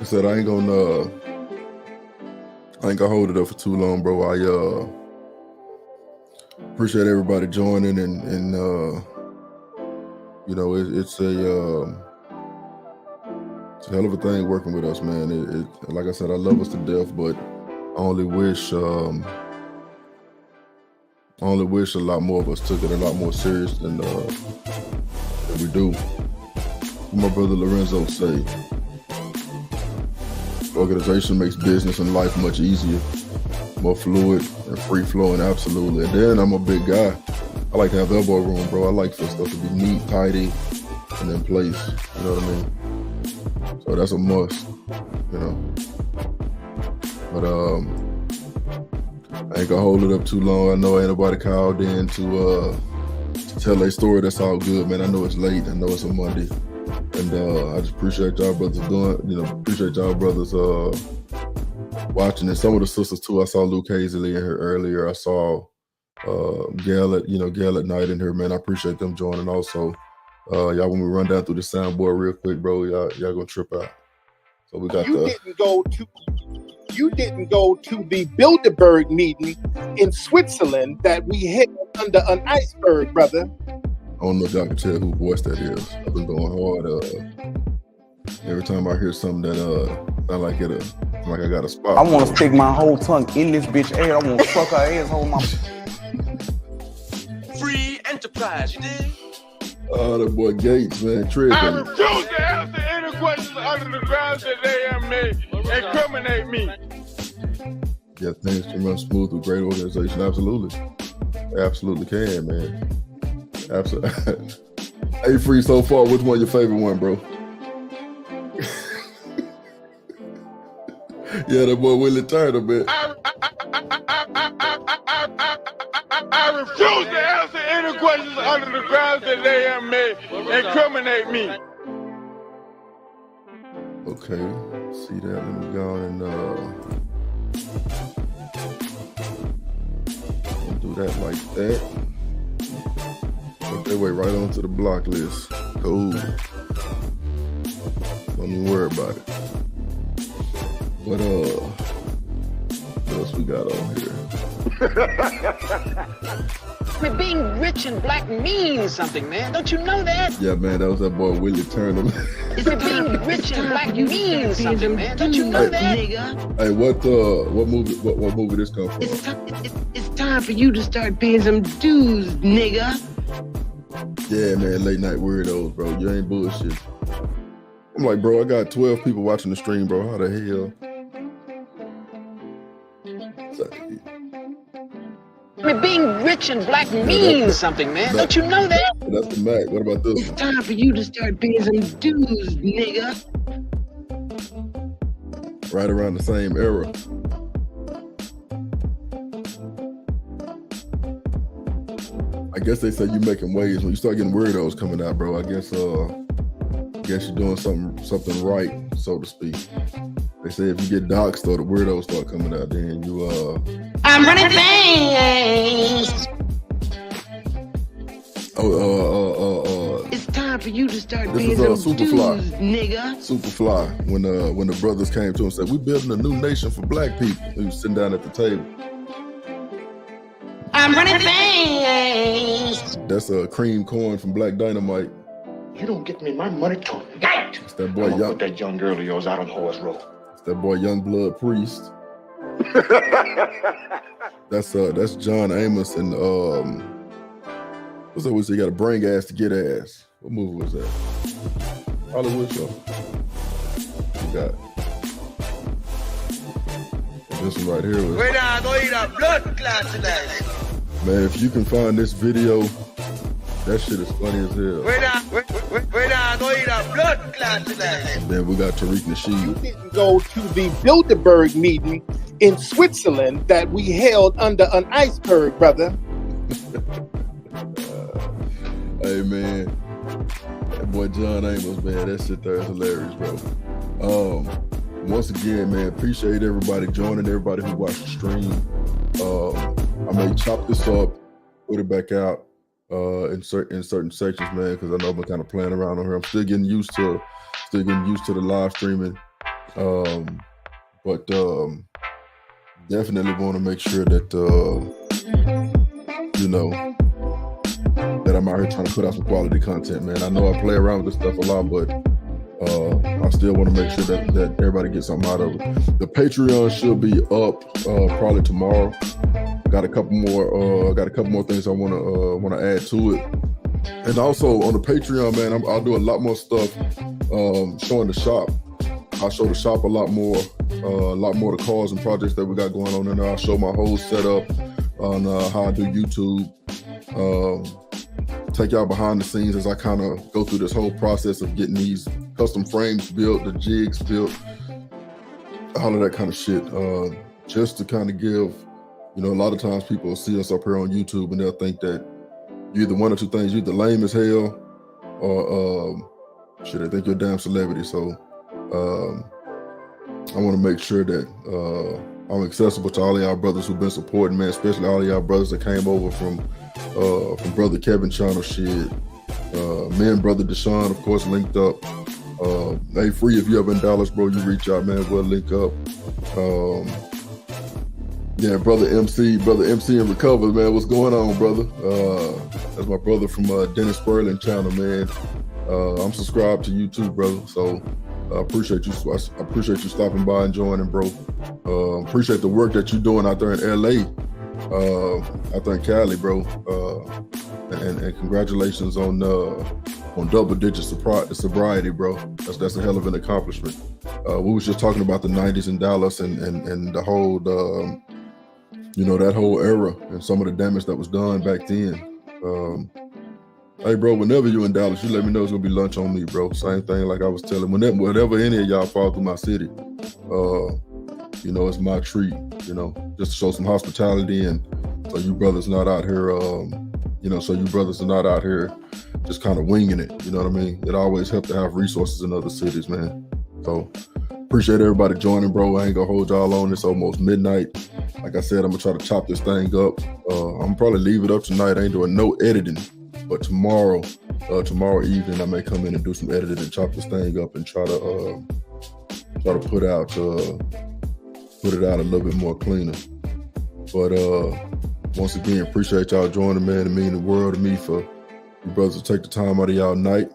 I said I ain't gonna hold it up for too long, bro. I appreciate everybody joining and you know, it's a hell of a thing working with us, man. It like I said, I love us to death, but I only wish a lot more of us took it a lot more serious than we do. What my brother Lorenzo say, organization makes business and life much easier, more fluid and free flowing, absolutely. And then I'm a big guy. I like to have elbow room, bro. I like for stuff to be neat, tidy, and in place. You know what I mean? So that's a must, you know. But I ain't gonna hold it up too long. I know ain't nobody called in to tell their story. That's all good, man. I know it's late. I know it's a Monday. And I just appreciate y'all brothers appreciate y'all brothers watching. And some of the sisters too. I saw Luke Hazley in here earlier. I saw Gail at Night in here, man. I appreciate them joining also. Y'all, when we run down through the soundboard real quick, bro, y'all gonna trip out. So we got You didn't go to the Bilderberg meeting in Switzerland that we held under an iceberg, brother. I don't know if y'all can tell who voice that is. I've been going hard. Every time I hear something that sound like like I got a spot. I want to stick my whole tongue in this bitch ass. I want to fuck her asshole. Free enterprise. enterprise, you dig? Oh, that boy Gates, man, I tripping. refuse to answer any questions under the grounds that they have made incriminate me. Yeah, things can run smooth with great organization. Absolutely. Absolutely can, man. Absolutely. Hey, Free, so far, which one your favorite one, bro? Yeah, that boy Willie Turner, man. I refuse to answer any questions under the grounds that they have made incriminate me. Okay, see that. Let me go on and do that like that. Put that way right onto the block list. Cool. Don't even worry about it. What else we got on here? I mean, being rich and black means something, man. Don't you know that? Yeah, man, that was that boy Willie Turner. Is it being rich and black means something, man? Don't you know that? Nigga. Hey, what movie this come from? It's time for you to start paying some dues, nigga. Yeah, man, late night weirdos, bro. You ain't bullshit. I'm like, bro, I got 12 people watching the stream, bro. How the hell? I mean, being rich and black means something, man. Don't you know that? That's the Mac. What about this? It's time for you to start paying some dues, nigga. Right around the same era. I guess they say you making waves when you start getting weirdos coming out, bro. I guess you're doing something right, so to speak. They say if you get doxxed or the weirdos start coming out, then you I'm running things. It's time for you to start paying some dues, nigga. Superfly. When the brothers came to him and said, "We building a new nation for black people," he was sitting down at the table. I'm running things. That's Cream Corn from Black Dynamite. You don't get me my money tonight. It's that boy I'm gonna put that young girl of yours out on horse road. It's that boy Young Blood Priest. That's John Amos and what's that? Was he got a bring ass to get ass? What movie was that? Hollywood Show. We got this one right here. We're not going to eat a blood clot tonight. Man, if you can find this video, that shit is funny as hell. We're not going to eat a blood clot tonight. And then we got Tariq Nasheed. You didn't go to the Bilderberg meeting in Switzerland that we held under an iceberg, brother. Hey, man. That boy John Amos, man, that shit there is hilarious, bro. Once again, man, appreciate everybody joining, everybody who watched the stream. I may chop this up, put it back out in certain sections, man, because I know I've been kind of playing around on here. I'm still getting used to the live streaming, but definitely want to make sure that that I'm out here trying to put out some quality content, man. I know I play around with this stuff a lot, but I still want to make sure that everybody gets something out of it. The Patreon should be up probably tomorrow. Got a couple more things I want to add to it. And also on the Patreon, man, I'll do a lot more stuff showing the shop. I'll show the shop a lot more the cars and projects that we got going on, and I'll show my whole setup on how I do YouTube. Take y'all behind the scenes as I kind of go through this whole process of getting these custom frames built, the jigs built, all of that kind of shit. Just to kind of give, a lot of times people see us up here on YouTube and they'll think that you're either one or two things. You're either lame as hell or they think you're a damn celebrity. So I want to make sure that I'm accessible to all of y'all brothers who've been supporting, man, especially all of y'all brothers that came over from Brother Kevin channel shit. Me and Brother Deshaun, of course, linked up. Hey, Free, if you ever in Dallas, bro, you reach out, man, we'll link up. Yeah, Brother MC and Recover, man, what's going on, brother? That's my brother from Dennis Sperling channel, man. I'm subscribed to you too, brother, so I appreciate you stopping by and joining, bro. Appreciate the work that you're doing out there in LA. I think Cali, bro, and congratulations on double-digit sobriety, bro. That's a hell of an accomplishment. We was just talking about the '90s in Dallas and the whole, that whole era and some of the damage that was done back then. Hey, bro, whenever you're in Dallas, you let me know it's gonna be lunch on me, bro. Same thing like I was telling. Whenever any of y'all fall through my city, it's my treat. Just to show some hospitality, and so you brothers not out here, so you brothers are not out here just kind of winging it. You know what I mean? It always helps to have resources in other cities, man. So appreciate everybody joining, bro. I ain't gonna hold y'all on. It's almost midnight. Like I said, I'm gonna try to chop this thing up. I'm gonna probably leave it up tonight. I ain't doing no editing. But tomorrow evening, I may come in and do some editing and chop this thing up and try to put it out a little bit more cleaner. But once again, appreciate y'all joining, man. It means the world to me for you brothers to take the time out of y'all night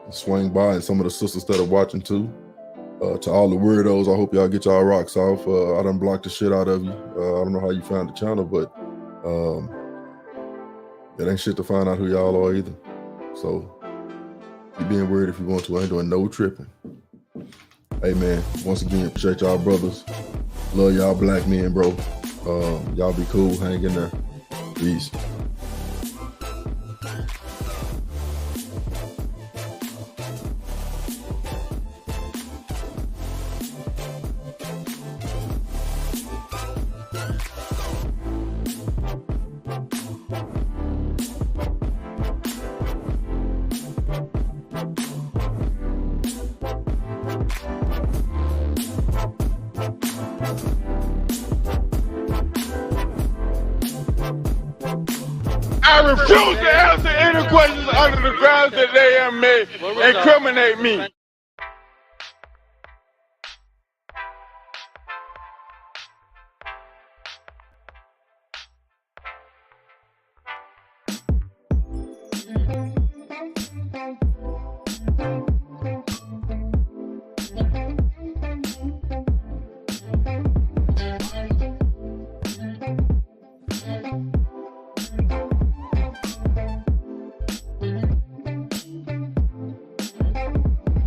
and swing by, and some of the sisters that are watching too. To all the weirdos, I hope y'all get y'all rocks off. I done blocked the shit out of you. I don't know how you found the channel, but it ain't shit to find out who y'all are either. So you being weird if you want to. I ain't doing no tripping. Hey, man, once again, appreciate y'all brothers. Love y'all black men, bro. Y'all be cool. Hang in there. Peace. I refuse to answer any questions under the grounds that they have made incriminate me.